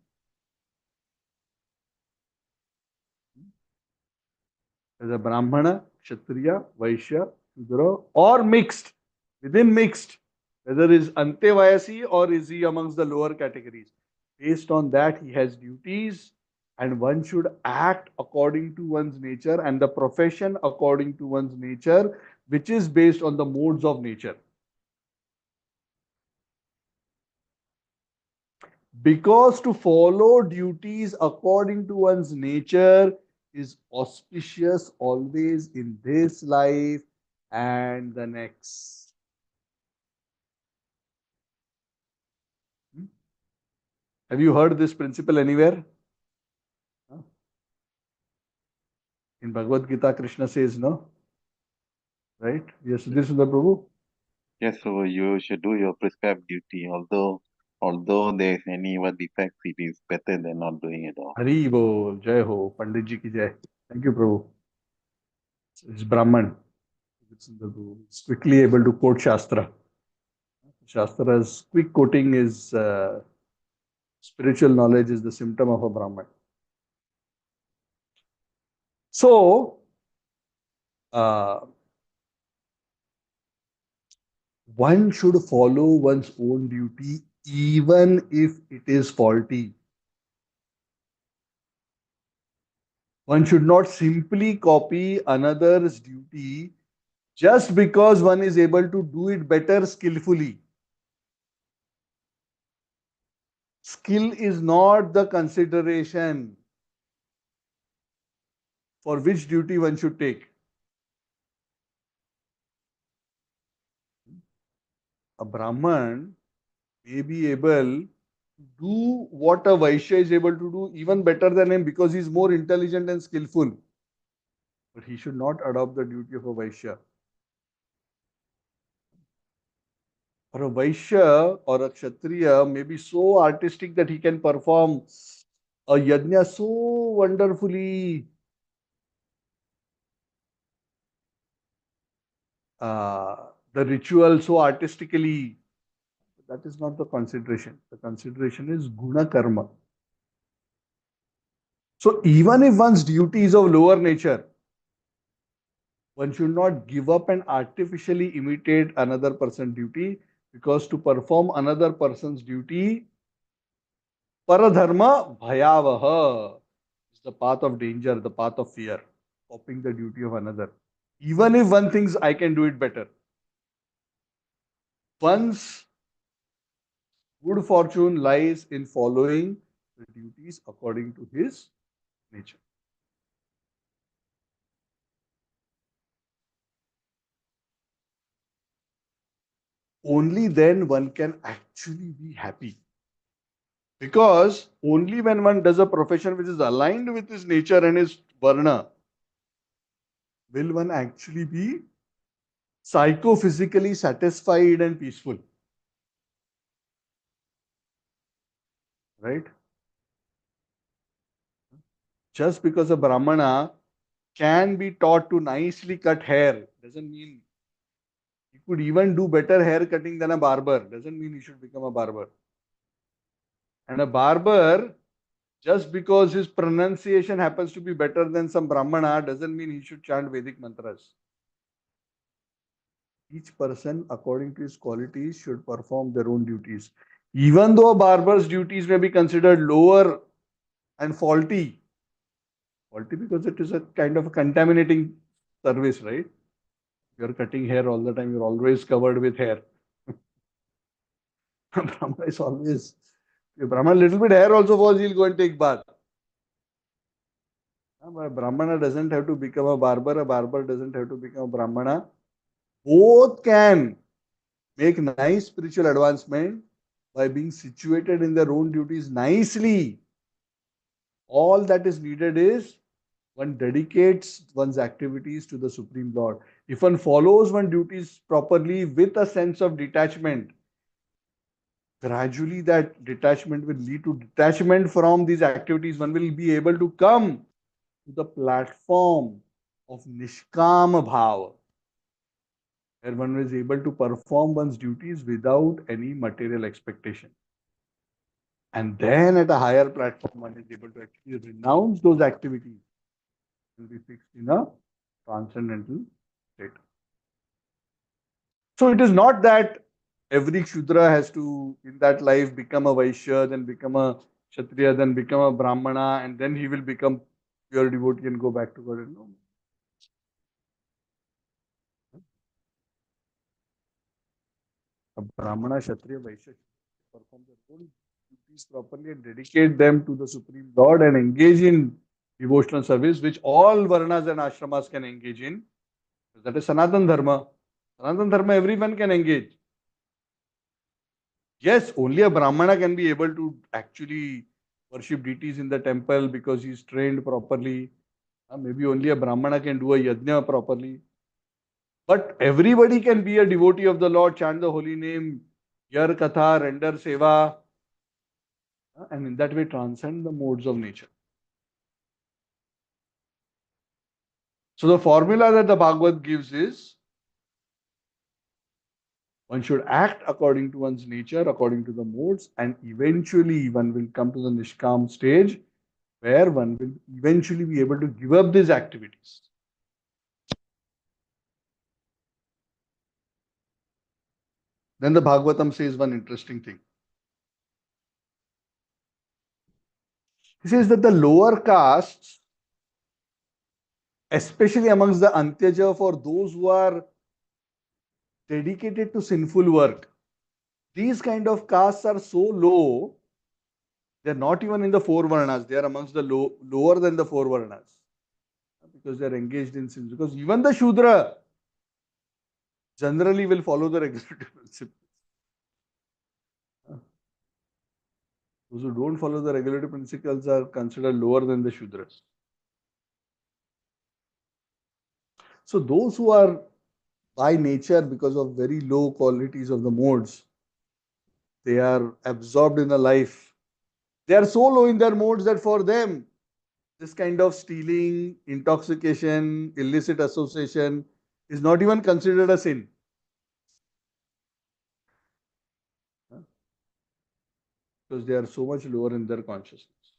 as a Brahmana, Kshatriya, Vaishya, Shudra, or mixed, within mixed, whether is Antevayasi or is he amongst the lower categories. Based on that, he has duties, and one should act according to one's nature and the profession according to one's nature, which is based on the modes of nature. Because to follow duties according to one's nature is auspicious always in this life and the next. Have you heard this principle anywhere? In Bhagavad Gita, Krishna says, no? Right? Yes, this is the Prabhu. Yes, so you should do your prescribed duty. Although there is any what defects, it is better than not doing it all. Hari Bol, Jai Ho, Pandit Ji ki Jai. Thank you, Prabhu. It's Brahman. It's in the Prabhu. It's quickly able to quote Shastra. Shastra's quick quoting is spiritual knowledge is the symptom of a Brahman. So, one should follow one's own duty even if it is faulty. One should not simply copy another's duty just because one is able to do it better skillfully. Skill is not the consideration for which duty one should take. A Brahman may be able to do what a Vaishya is able to do even better than him because he is more intelligent and skillful. But he should not adopt the duty of a Vaishya. Or a Vaishya or a Kshatriya may be so artistic that he can perform a yajna so wonderfully. The ritual so artistically. That is not the consideration. The consideration is guna karma. So even if one's duty is of lower nature, one should not give up and artificially imitate another person's duty, because to perform another person's duty, paradharma bhayavaha, is the path of danger, the path of fear, copying the duty of another. Even if one thinks I can do it better, one's good fortune lies in following the duties according to his nature. Only then one can actually be happy. Because only when one does a profession which is aligned with his nature and his varna will one actually be psychophysically satisfied and peaceful. Right? Just because a Brahmana can be taught to nicely cut hair doesn't mean he could even do better hair cutting than a barber. Doesn't mean he should become a barber. And a barber, just because his pronunciation happens to be better than some Brahmana, doesn't mean he should chant Vedic mantras. Each person, according to his qualities, should perform their own duties. Even though a barber's duties may be considered lower and faulty, faulty because it is a kind of a contaminating service, right? You're cutting hair all the time, you're always covered with hair. Brahma is always, if Brahma little bit hair also falls, he'll go and take bath. But a Brahmana doesn't have to become a barber doesn't have to become a Brahmana. Both can make nice spiritual advancement by being situated in their own duties nicely. All that is needed is One dedicates one's activities to the Supreme Lord. If one follows one's duties properly with a sense of detachment, gradually that detachment will lead to detachment from these activities. One will be able to come to the platform of Nishkam Bhava, where one is able to perform one's duties without any material expectation. And then at a higher platform, one is able to actually renounce those activities and be fixed in a transcendental state. So it is not that every Shudra has to, in that life, become a Vaishya, then become a Kshatriya, then become a Brahmana, and then he will become pure devotee and go back to God. No. A Brahmana, Kshatriya, Vaishya perform their own duties properly and dedicate them to the Supreme Lord and engage in devotional service, which all Varnas and Ashramas can engage in. That is Sanatan Dharma. Sanatan Dharma, everyone can engage. Yes, only a Brahmana can be able to actually worship deities in the temple because he's trained properly. Maybe only a Brahmana can do a yajna properly. But everybody can be a devotee of the Lord, chant the holy name, hear katha, render seva, and in that way transcend the modes of nature. So the formula that the Bhagavad gives is one should act according to one's nature, according to the modes, and eventually one will come to the Nishkam stage where one will eventually be able to give up these activities. Then the Bhagavatam says one interesting thing. He says that the lower castes, especially amongst the Antyaja, for those who are dedicated to sinful work, these kind of castes are so low, they're not even in the four varnas, they are amongst the lower than the four varnas because they're engaged in sins. Because even the Shudra generally will follow the regulative principles. Those who don't follow the regulative principles are considered lower than the Shudras. So those who are by nature, because of very low qualities of the modes, they are absorbed in a life. They are so low in their modes that for them, this kind of stealing, intoxication, illicit association is not even considered a sin. Because they are so much lower in their consciousness.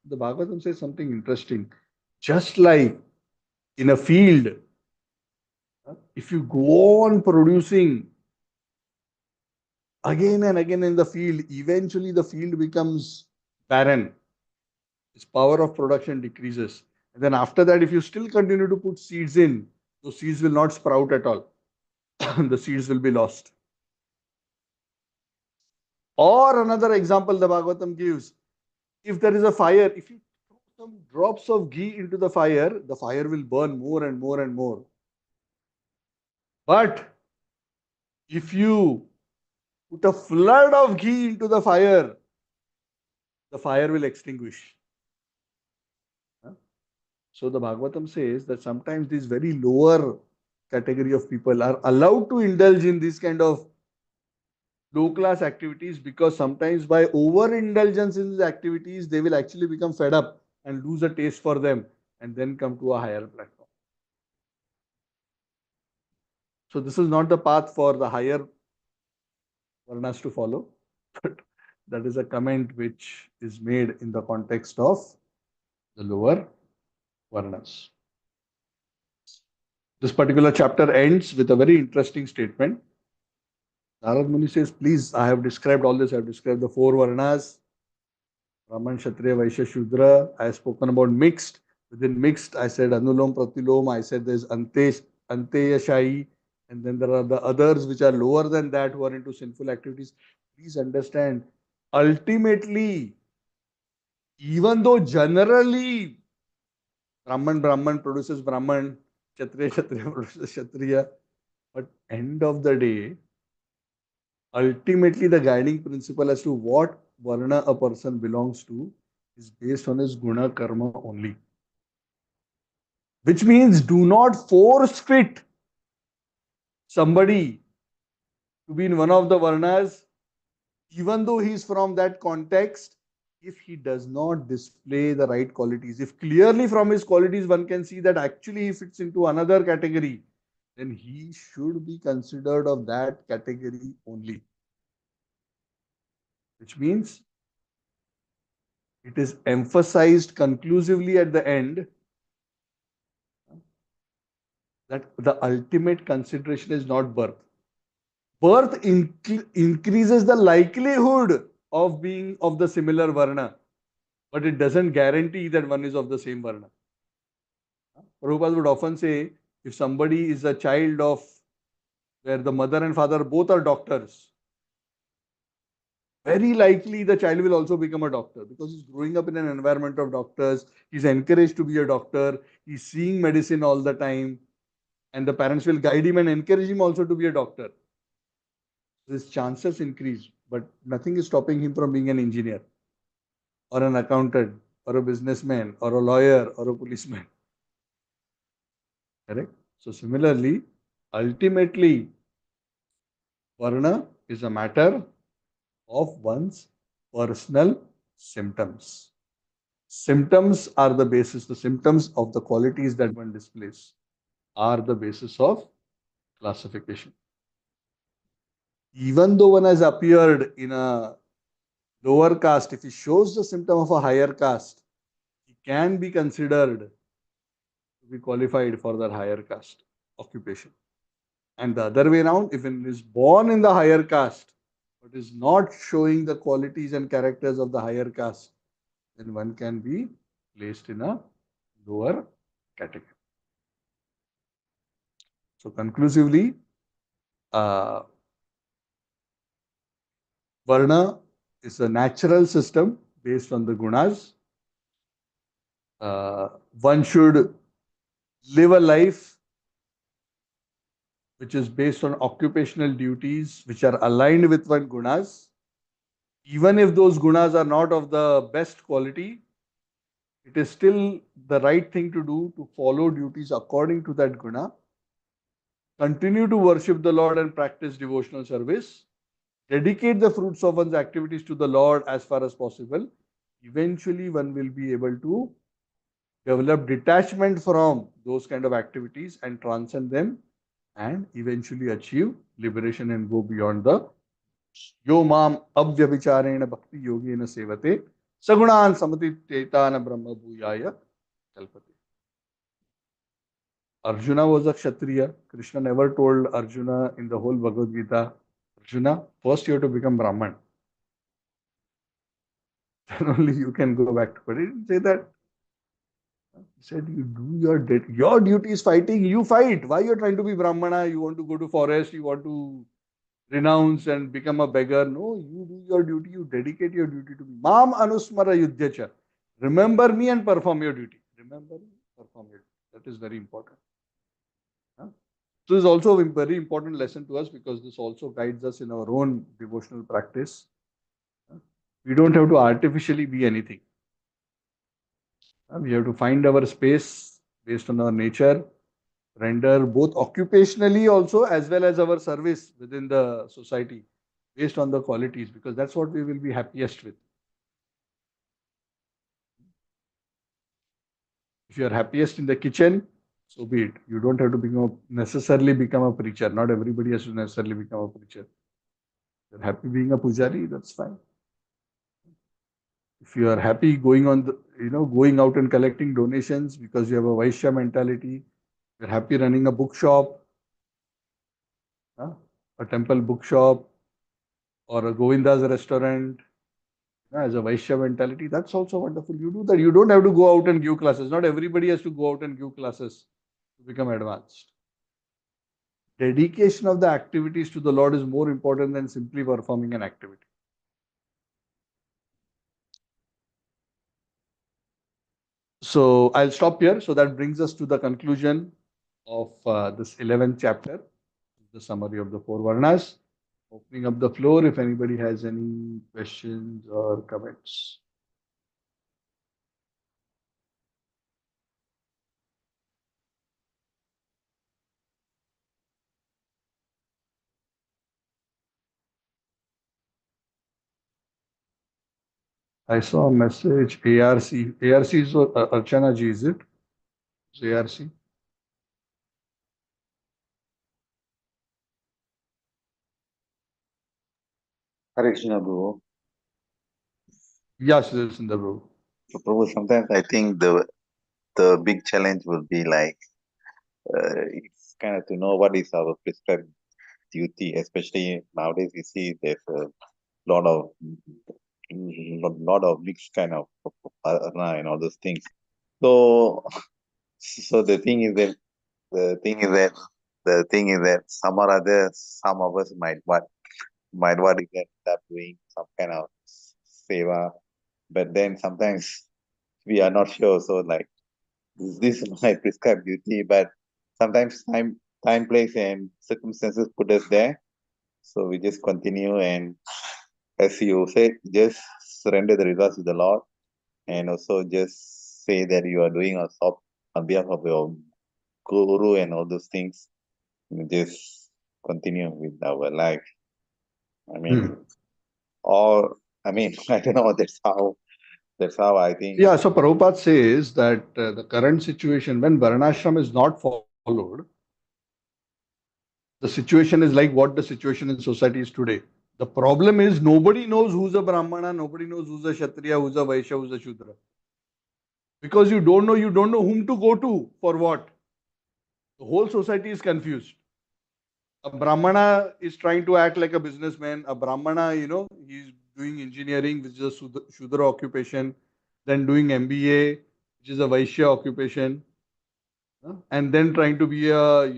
The Bhagavatam says something interesting. Just like in a field, if you go on producing again and again in the field, eventually the field becomes barren. Its power of production decreases. And then after that, if you still continue to put seeds in, those seeds will not sprout at all. The seeds will be lost. Or another example the Bhagavatam gives, if there is a fire, if you throw some drops of ghee into the fire will burn more and more and more. But if you put a flood of ghee into the fire will extinguish. So the Bhagavatam says that sometimes these very lower category of people are allowed to indulge in this kind of low class activities because sometimes by overindulgence in these activities, they will actually become fed up and lose a taste for them and then come to a higher platform. So this is not the path for the higher varnas to follow, but that is a comment which is made in the context of the lower varnas. This particular chapter ends with a very interesting statement. Narad Muni says, please, I have described all this. I have described the four varnas, Brahman, Kshatriya, Vaishya, Shudra. I have spoken about mixed. Within mixed, I said Anulom, Pratilom. I said there's Anteya Shahi. And then there are the others which are lower than that who are into sinful activities. Please understand, ultimately, even though generally Brahman produces Brahman, Kshatriya produces Kshatriya, but end of the day, ultimately the guiding principle as to what varna a person belongs to is based on his guna karma only. which means do not force fit somebody to be in one of the varnas, even though he is from that context, if he does not display the right qualities. If clearly from his qualities one can see that actually he fits into another category, then he should be considered of that category only. Which means it is emphasized conclusively at the end that the ultimate consideration is not birth. Birth increases the likelihood of being of the similar varna, but it doesn't guarantee that one is of the same varna. Prabhupada would often say, if somebody is a child of where the mother and father both are doctors, very likely the child will also become a doctor because he's growing up in an environment of doctors. He's encouraged to be a doctor. He's seeing medicine all the time, and the parents will guide him and encourage him also to be a doctor. His chances increase, but nothing is stopping him from being an engineer or an accountant or a businessman or a lawyer or a policeman. Correct? So similarly, ultimately, varna is a matter of one's personal symptoms. Symptoms are the basis, the symptoms of the qualities that one displays are the basis of classification. Even though one has appeared in a lower caste, if he shows the symptom of a higher caste, he can be considered to be qualified for that higher caste occupation. And the other way around, if one is born in the higher caste, but is not showing the qualities and characters of the higher caste, then one can be placed in a lower category. So conclusively, uh, varna is a natural system based on the gunas. One should live a life which is based on occupational duties which are aligned with one gunas. Even if those gunas are not of the best quality, it is still the right thing to do to follow duties according to that guna. Continue to worship the Lord and practice devotional service. Dedicate the fruits of one's activities to the Lord as far as possible. Eventually, one will be able to develop detachment from those kind of activities and transcend them and eventually achieve liberation and go beyond the yo mam avyabicharena bhakti yogena sevate sagunan samati tetana brahma bhuyaya kalpate. Arjuna was a Kshatriya. Krishna never told Arjuna in the whole Bhagavad Gita, Arjuna, first you have to become Brahman. Then only you can go back to. But he didn't say that. He said, you do your duty is fighting, you fight. Why you are trying to be Brahmana? You want to go to forest, you want to renounce and become a beggar. No, you do your duty, you dedicate your duty to me. Mam anusmara yudhyacha. Remember me and perform your duty. Remember me, perform your duty. That is very important. Huh? So this is also a very important lesson to us because this also guides us in our own devotional practice. We don't have to artificially be anything. We have to find our space based on our nature, render both occupationally also as well as our service within the society based on the qualities because that's what we will be happiest with. If you are happiest in the kitchen, so be it. You don't have to necessarily become a preacher. Not everybody has to necessarily become a preacher. If you're happy being a pujari, that's fine. If you are happy going on the, going out and collecting donations because you have a Vaishya mentality, you're happy running a bookshop, a temple bookshop, or a Govinda's restaurant, as a Vaishya mentality, that's also wonderful. You do that. You don't have to go out and give classes. Not everybody has to go out and give classes to become advanced. Dedication of the activities to the Lord is more important than simply performing an activity. So I'll stop here. So that brings us to the conclusion of this 11th chapter, the summary of the four varnas. Opening up the floor if anybody has any questions or comments. I saw a message. ARC. ARC is Archana ji, is it? It's ARC. Hare Krishna, Prabhu. Yes, this is in the bro. So, Prabhu, sometimes I think the big challenge would be like it's kind of to know what is our prescribed duty, especially nowadays. You see, there's a lot of mixed kind of and all those things. So, so the thing is that the thing is that some or other, some of us might end up doing some kind of seva, but then sometimes we are not sure. So like, is this my prescribed duty? But sometimes time, place, and circumstances put us there. So we just continue, and as you said, just surrender the results to the Lord, and also just say that you are doing on behalf of your guru and all those things. Just continue with our life. I mean, Hmm. or I mean, I don't know. That's how I think. Yeah, so Prabhupada says that the current situation, when Varnashram is not followed, the situation is like what the situation in society is today. The problem is nobody knows who's a Brahmana, nobody knows who's a Kshatriya, who's a Vaishya, who's a Shudra. Because you don't know whom to go to for what. The whole society is confused. A Brahmana is trying to act like a businessman. A Brahmana, he's doing engineering, which is a Shudra occupation, then doing MBA, which is a Vaishya occupation, and then trying to be a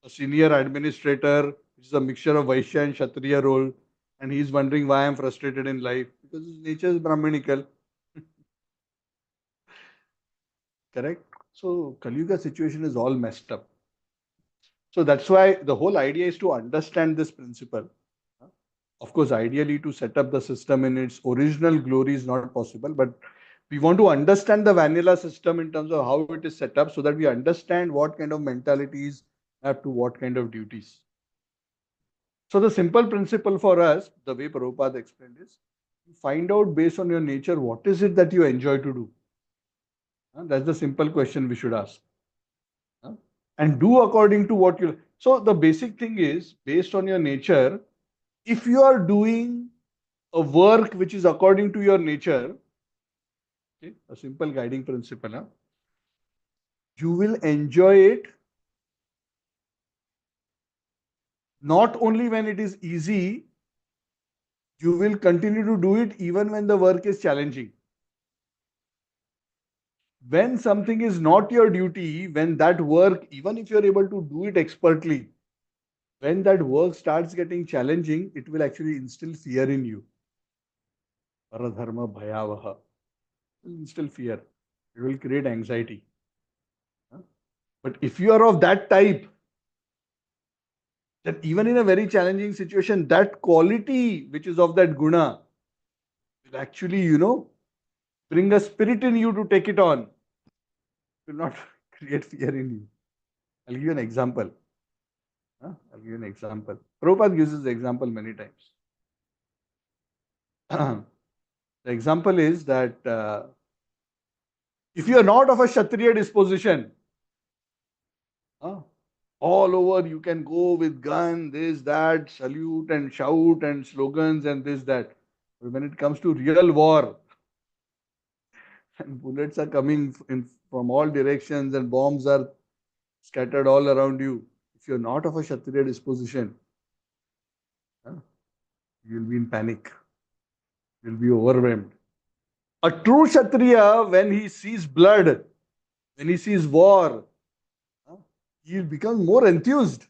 senior administrator, which is a mixture of Vaishya and Kshatriya role. And he's wondering why I'm frustrated in life because his nature is Brahmanical, correct? So Kali Yuga situation is all messed up. So that's why the whole idea is to understand this principle. Of course, ideally, to set up the system in its original glory is not possible, but we want to understand the vanilla system in terms of how it is set up so that we understand what kind of mentalities have to what kind of duties. So, the simple principle for us, the way Prabhupada explained is find out based on your nature what is it that you enjoy to do. That's the simple question we should ask. And do according to what you. So, the basic thing is based on your nature, if you are doing a work which is according to your nature, okay, a simple guiding principle, you will enjoy it not only when it is easy, you will continue to do it even when the work is challenging. When something is not your duty, when that work, even if you're able to do it expertly, when that work starts getting challenging, it will actually instill fear in you. Paradharma bhayavaha. It will instill fear. It will create anxiety. But if you are of that type, that even in a very challenging situation, that quality which is of that guna will actually, bring a spirit in you to take it on. It will not create fear in you. I'll give you an example. I'll give you an example. Prabhupada uses the example many times. The example is that if you are not of a Kshatriya disposition, uh, all over you can go with gun, this, that, salute and shout and slogans and this, that. But when it comes to real war, and bullets are coming from all directions and bombs are scattered all around you, if you're not of a Kshatriya disposition, uh, you'll be in panic, you'll be overwhelmed. A true Kshatriya, when he sees blood, when he sees war, uh, he'll become more enthused.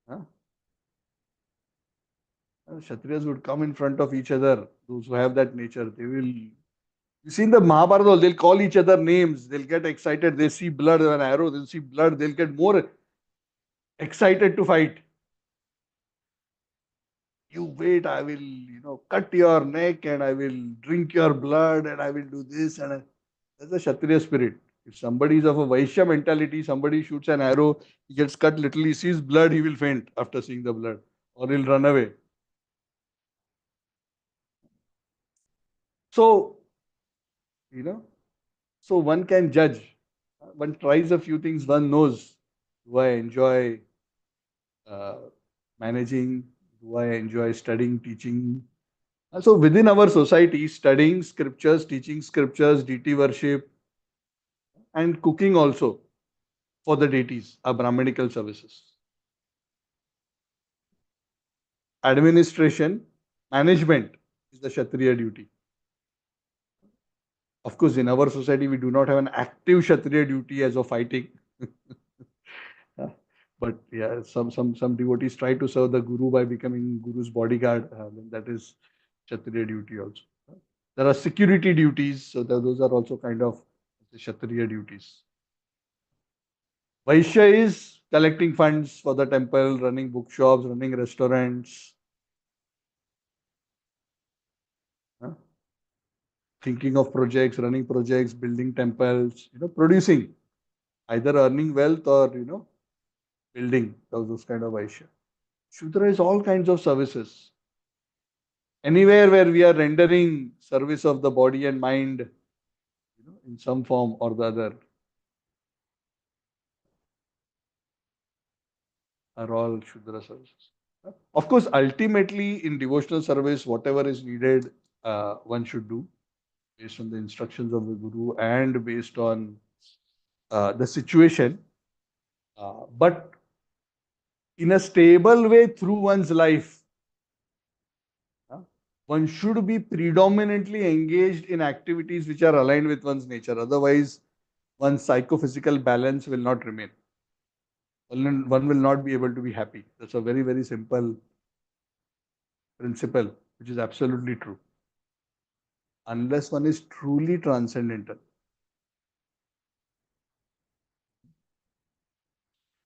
Uh, Kshatriyas would come in front of each other, those who have that nature. They will. You see in the Mahabharata, they'll call each other names, they'll get excited, they see blood, an arrow, they'll see blood, they'll get more excited to fight. You wait, I will, cut your neck and I will drink your blood and I will do this. And that's the Kshatriya spirit. If somebody is of a Vaishya mentality, somebody shoots an arrow, he gets cut little, he sees blood, he will faint after seeing the blood or he'll run away. So, so one can judge. One tries a few things, one knows, do I enjoy uh, managing? Do I enjoy studying, teaching? So within our society, studying scriptures, teaching scriptures, deity worship, and cooking also for the deities are Brahmanical services. Administration, management is the Kshatriya duty. Of course, in our society, we do not have an active Kshatriya duty as of fighting. Uh, but yeah, some devotees try to serve the Guru by becoming Guru's bodyguard. Then that is Kshatriya duty also. There are security duties, so those are also kind of the Kshatriya duties. Vaishya is collecting funds for the temple, running bookshops, running restaurants, uh, thinking of projects, running projects, building temples, producing, either earning wealth or building those kind of Vaishya. Shudra is all kinds of services. Anywhere where we are rendering service of the body and mind, in some form or the other, are all Shudra services. Of course, ultimately in devotional service, whatever is needed, one should do based on the instructions of the Guru and based on the situation. But in a stable way through one's life, uh, one should be predominantly engaged in activities which are aligned with one's nature. Otherwise, one's psychophysical balance will not remain. One will not be able to be happy. That's a very, very simple principle, which is absolutely true. Unless one is truly transcendental.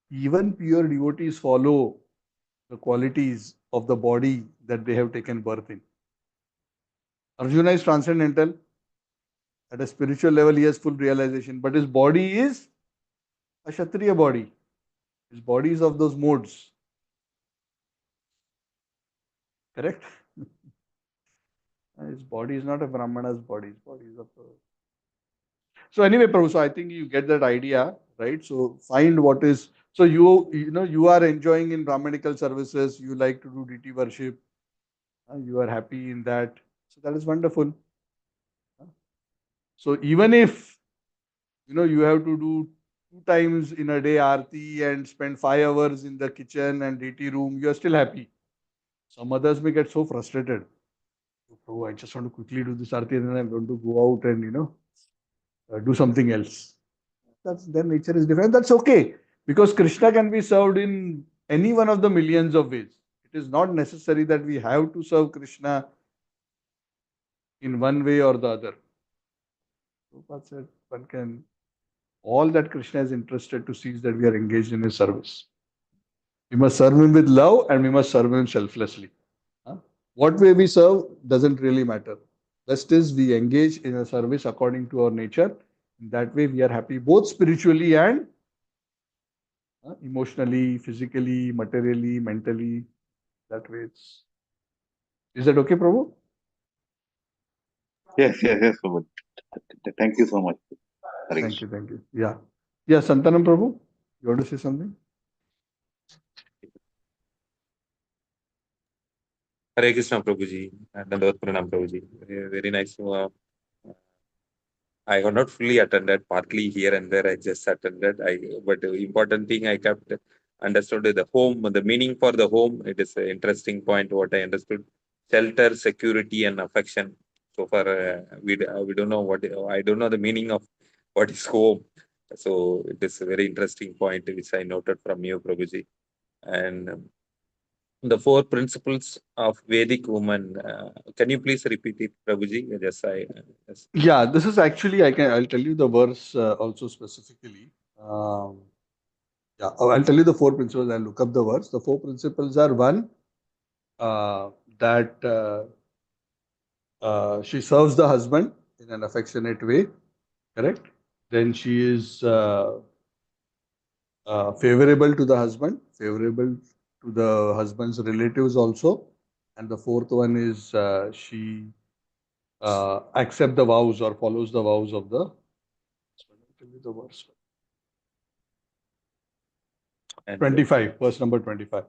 Even pure devotees follow the qualities of the body that they have taken birth in. Arjuna is transcendental. At a spiritual level, he has full realization, but his body is a Kshatriya body. His body is of those modes. Correct? His body is not a Brahmana's body. His body is of a... So anyway, Prabhu, so I think you get that idea, right? So find what is... So you are enjoying in Brahmanical services. You like to do deity worship. You are happy in that. So that is wonderful. So even if you have to do 2 times in a day aarti and spend 5 hours in the kitchen and deity room, you are still happy. Some others may get so frustrated. Oh, I just want to quickly do this aarti and then I'm going to go out and do something else. That's their nature is different. That's okay because Krishna can be served in any one of the millions of ways. It is not necessary that we have to serve Krishna in one way or the other. Prabhupada said one can, all that Krishna is interested to see is that we are engaged in his service. We must serve him with love and we must serve him selflessly. Huh? What way we serve doesn't really matter. Best is we engage in a service according to our nature. In that way, we are happy both spiritually and emotionally, physically, materially, mentally. That way, it's. Is that okay, Prabhu? Yes, Prabhu. Thank you so much, Thank Harish. you, thank you. Yeah. Yeah, Santanam Prabhu, you want to say something? Hare Krishna Prabhuji, Dandavat Pranam Prabhuji. Very nice. I have not fully attended, partly here and there I just attended. But the important thing I kept understood is the home, the meaning for the home. It is an interesting point what I understood. Shelter, security, and affection. So far, we don't know what I don't know the meaning of what is home. So it is a very interesting point which I noted from you, Prabhuji. And the four principles of Vedic woman. Can you please repeat it, Prabhuji? Yes. Yeah, this is actually I'll tell you the verse also specifically. Yeah, I'll tell you the four principles. I'll look up the verse. The four principles are one, uh, that she serves the husband in an affectionate way, correct? Then she is favorable to the husband, favorable to the husband's relatives also. And the fourth one is she accept the vows or follows the vows of the. Tell me the verse. And 25, verse number 25.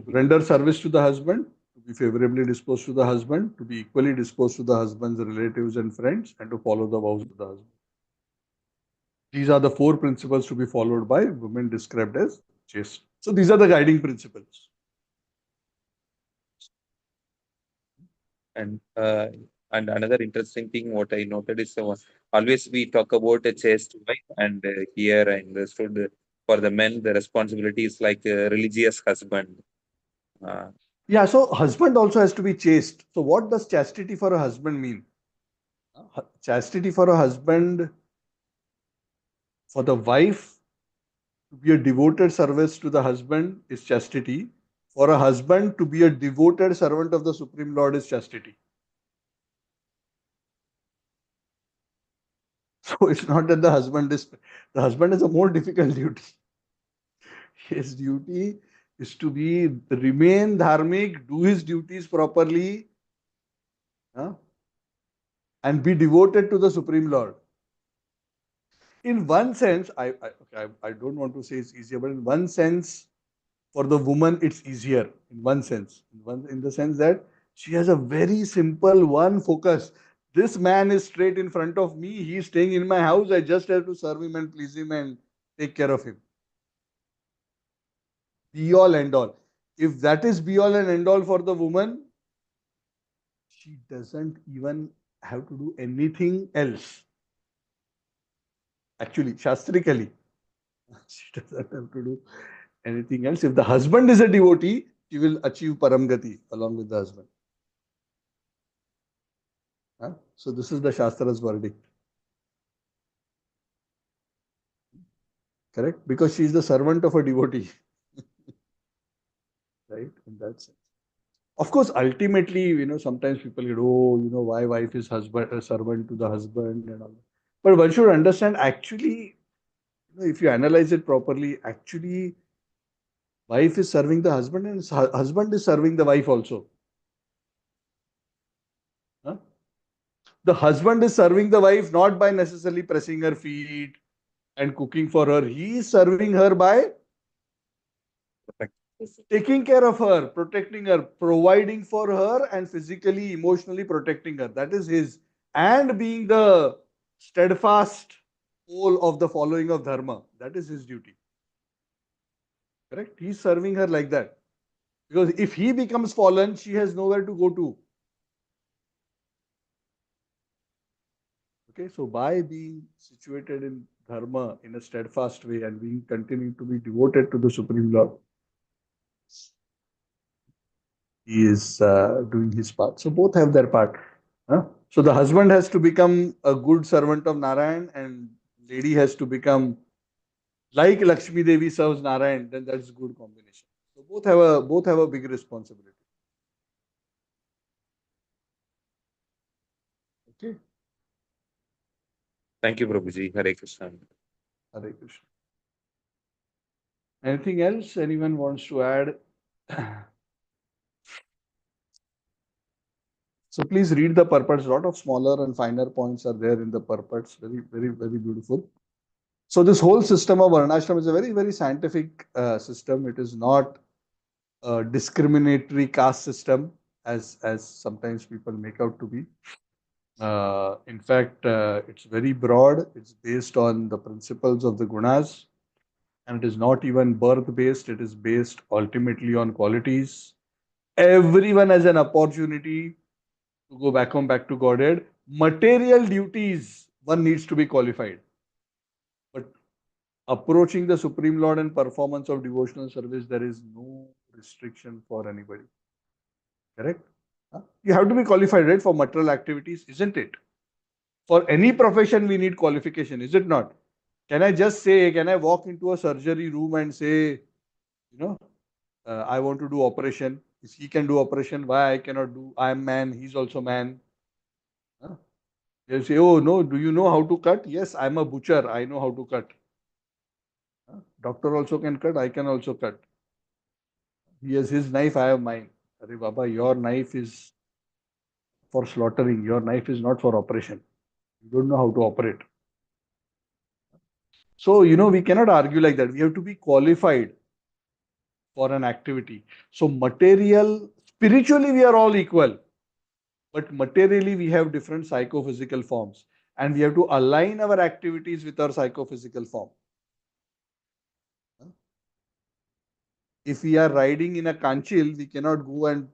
Render service to the husband, to be favorably disposed to the husband, to be equally disposed to the husband's relatives and friends, and to follow the vows of the husband. These are the 4 principles to be followed by women described as chaste. So these are the guiding principles. And another interesting thing what I noted is always we talk about a chaste wife, and here I understood for the men the responsibility is like a religious husband. Yeah, so husband also has to be chaste. So what does chastity for a husband mean? Chastity for a husband, for the wife to be a devoted service to the husband is chastity. For a husband to be a devoted servant of the Supreme Lord is chastity. So it's not that the husband is a more difficult duty. His duty is to remain dharmic, do his duties properly, and be devoted to the Supreme Lord. In one sense, I don't want to say it's easier, but in one sense, for the woman, it's easier. In one sense, in the sense that she has a very simple one focus. This man is straight in front of me. He's staying in my house. I just have to serve him and please him and take care of him. Be all and all. If that is be all and end all for the woman, she doesn't even have to do anything else. Actually, shastrically, she doesn't have to do anything else. If the husband is a devotee, she will achieve Paramgati along with the husband. So this is the Shastra's verdict. Correct? Because she is the servant of a devotee. Right? In that sense. Of course, ultimately, sometimes people get, why wife is husband, a servant to the husband and all. But one should understand, actually, if you analyze it properly, actually, wife is serving the husband and husband is serving the wife also. Huh? The husband is serving the wife not by necessarily pressing her feet and cooking for her. He is serving her by taking care of her, protecting her, providing for her, and physically, emotionally protecting her. That is his. And being the steadfast pole of the following of dharma. That is his duty. Correct? He's serving her like that. Because if he becomes fallen, she has nowhere to go to. Okay, so by being situated in dharma in a steadfast way and being continuing to be devoted to the Supreme Lord, he is doing his part. So both have their part. So the husband has to become a good servant of Narayan, and lady has to become like Lakshmi Devi serves Narayan. Then that's a good combination. So both have a big responsibility. Okay. Thank you, Prabhuji. Hare Krishna. Hare Krishna. Anything else anyone wants to add? So please read the purports. A lot of smaller and finer points are there in the purports. Very, very, very beautiful. So this whole system of varnashram is a very, very scientific system. It is not a discriminatory caste system as sometimes people make out to be. In fact, it's very broad. It's based on the principles of the gunas, and it is not even birth based. It is based ultimately on qualities. Everyone has an opportunity to go back to Godhead. Material duties, one needs to be qualified. But approaching the Supreme Lord and performance of devotional service, there is no restriction for anybody. Correct? You have to be qualified, right, for material activities, isn't it? For any profession, we need qualification, is it not? Can I walk into a surgery room and say, I want to do operation? If he can do operation, why I cannot do? I am man, he's also man. They'll say, oh no, do you know how to cut? Yes, I'm a butcher, I know how to cut. Doctor also can cut, I can also cut. He has his knife, I have mine. Arey Baba, your knife is for slaughtering. Your knife is not for operation. You don't know how to operate. So, we cannot argue like that. We have to be qualified for an activity. So, spiritually, we are all equal. But materially, we have different psychophysical forms. And we have to align our activities with our psychophysical form. If we are riding in a kanchil, we cannot go and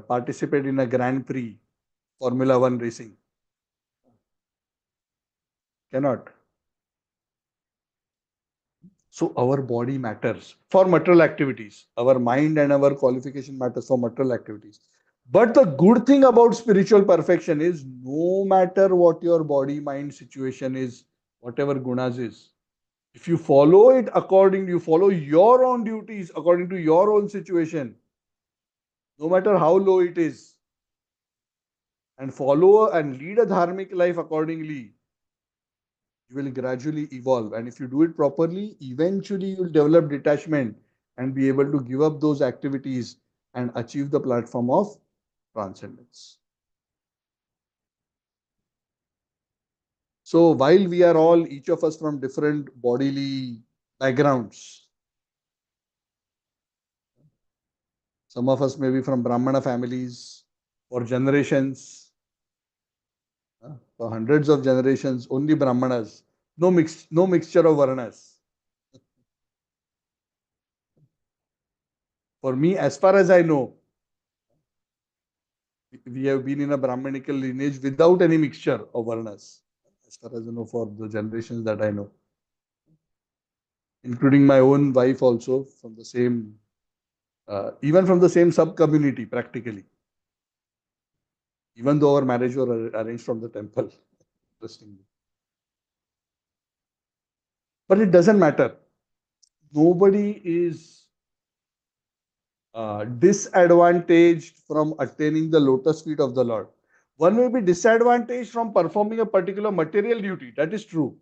participate in a Grand Prix, Formula One racing. Cannot. So our body matters for material activities. Our mind and our qualification matters for material activities. But the good thing about spiritual perfection is no matter what your body mind situation is, whatever gunas is, if you follow it you follow your own duties according to your own situation, no matter how low it is, and follow and lead a dharmic life accordingly, you will gradually evolve. And if you do it properly, eventually you will develop detachment and be able to give up those activities and achieve the platform of transcendence. So while we are all, each of us from different bodily backgrounds, some of us may be from Brahmana families for generations, for hundreds of generations, only Brahmanas, no mixture of varnas. For me, as far as I know, we have been in a Brahmanical lineage without any mixture of varnas, as far as I know, for the generations that I know, including my own wife also from the same, even from the same sub-community practically, even though our marriage was arranged from the temple, interestingly. But it doesn't matter. Nobody is disadvantaged from attaining the lotus feet of the Lord. One may be disadvantaged from performing a particular material duty. That is true.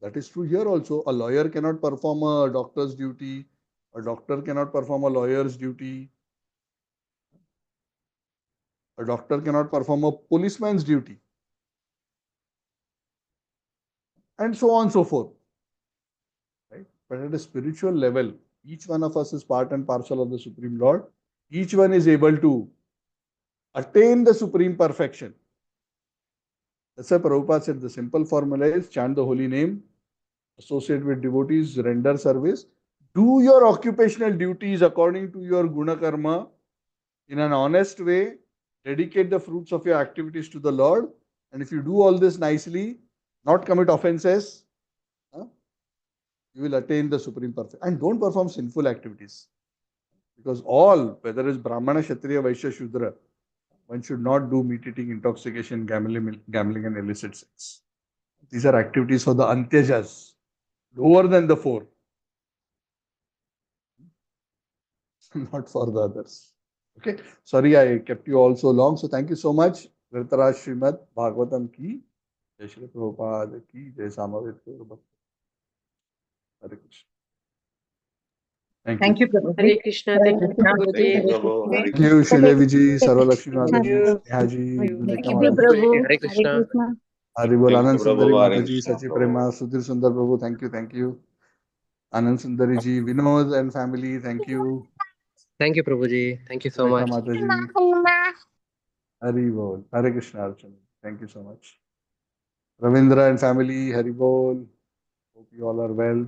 That is true here also. A lawyer cannot perform a doctor's duty. A doctor cannot perform a lawyer's duty. A doctor cannot perform a policeman's duty. And so on and so forth. Right? But at a spiritual level, each one of us is part and parcel of the Supreme Lord. Each one is able to attain the supreme perfection. That's why Prabhupada said the simple formula is chant the holy name, associate with devotees, render service, do your occupational duties according to your guna karma in an honest way, dedicate the fruits of your activities to the Lord, and if you do all this nicely, not commit offenses, you will attain the supreme perfection. And don't perform sinful activities. Because all, whether it's Brahmana, Kshatriya, Vaishya, Shudra, one should not do meat eating, intoxication, gambling and illicit sex. These are activities for the Antyajas, lower than the four, not for the others. Okay, sorry I kept you all so long. So thank you so much. Vritaraj Srimad Bhagavatam ki, Jai Shri Prabhupada ki, Jai Samavit Prabhupada. Hare Krishna. Thank you. Prabhuji. Hare Krishna. Thank you, Prabhuji. Thank you, Prabhuji. Prabhu. Hare Thank you, Krishna. Shridevi, Sarvalakshmi Thank Mataji, you. Nehaji, Thank Viveka you, Mataji. Prabhu. Hare Krishna. Hare Krishna. Haribol, Thank you, Anand Sundari Prabhu. Hare Mataji, Krishna, Sachi Prabhu. Prema, Sudhir Sundar Prabhu, thank you. Anand Sundari ji, Vinod and family, thank you. Thank you, Prabhuji. Thank you so Viveka much. Mataji, Haribol, Hare Krishna Archana. Thank you so much. Ravindra and family, Haribol. Hope you all are well.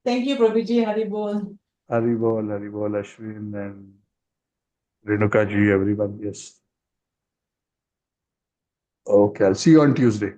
Thank you, Prabhuji. Haribol. Haribol, Ashwin and Renuka ji, everyone. Yes. Okay, I'll see you on Tuesday.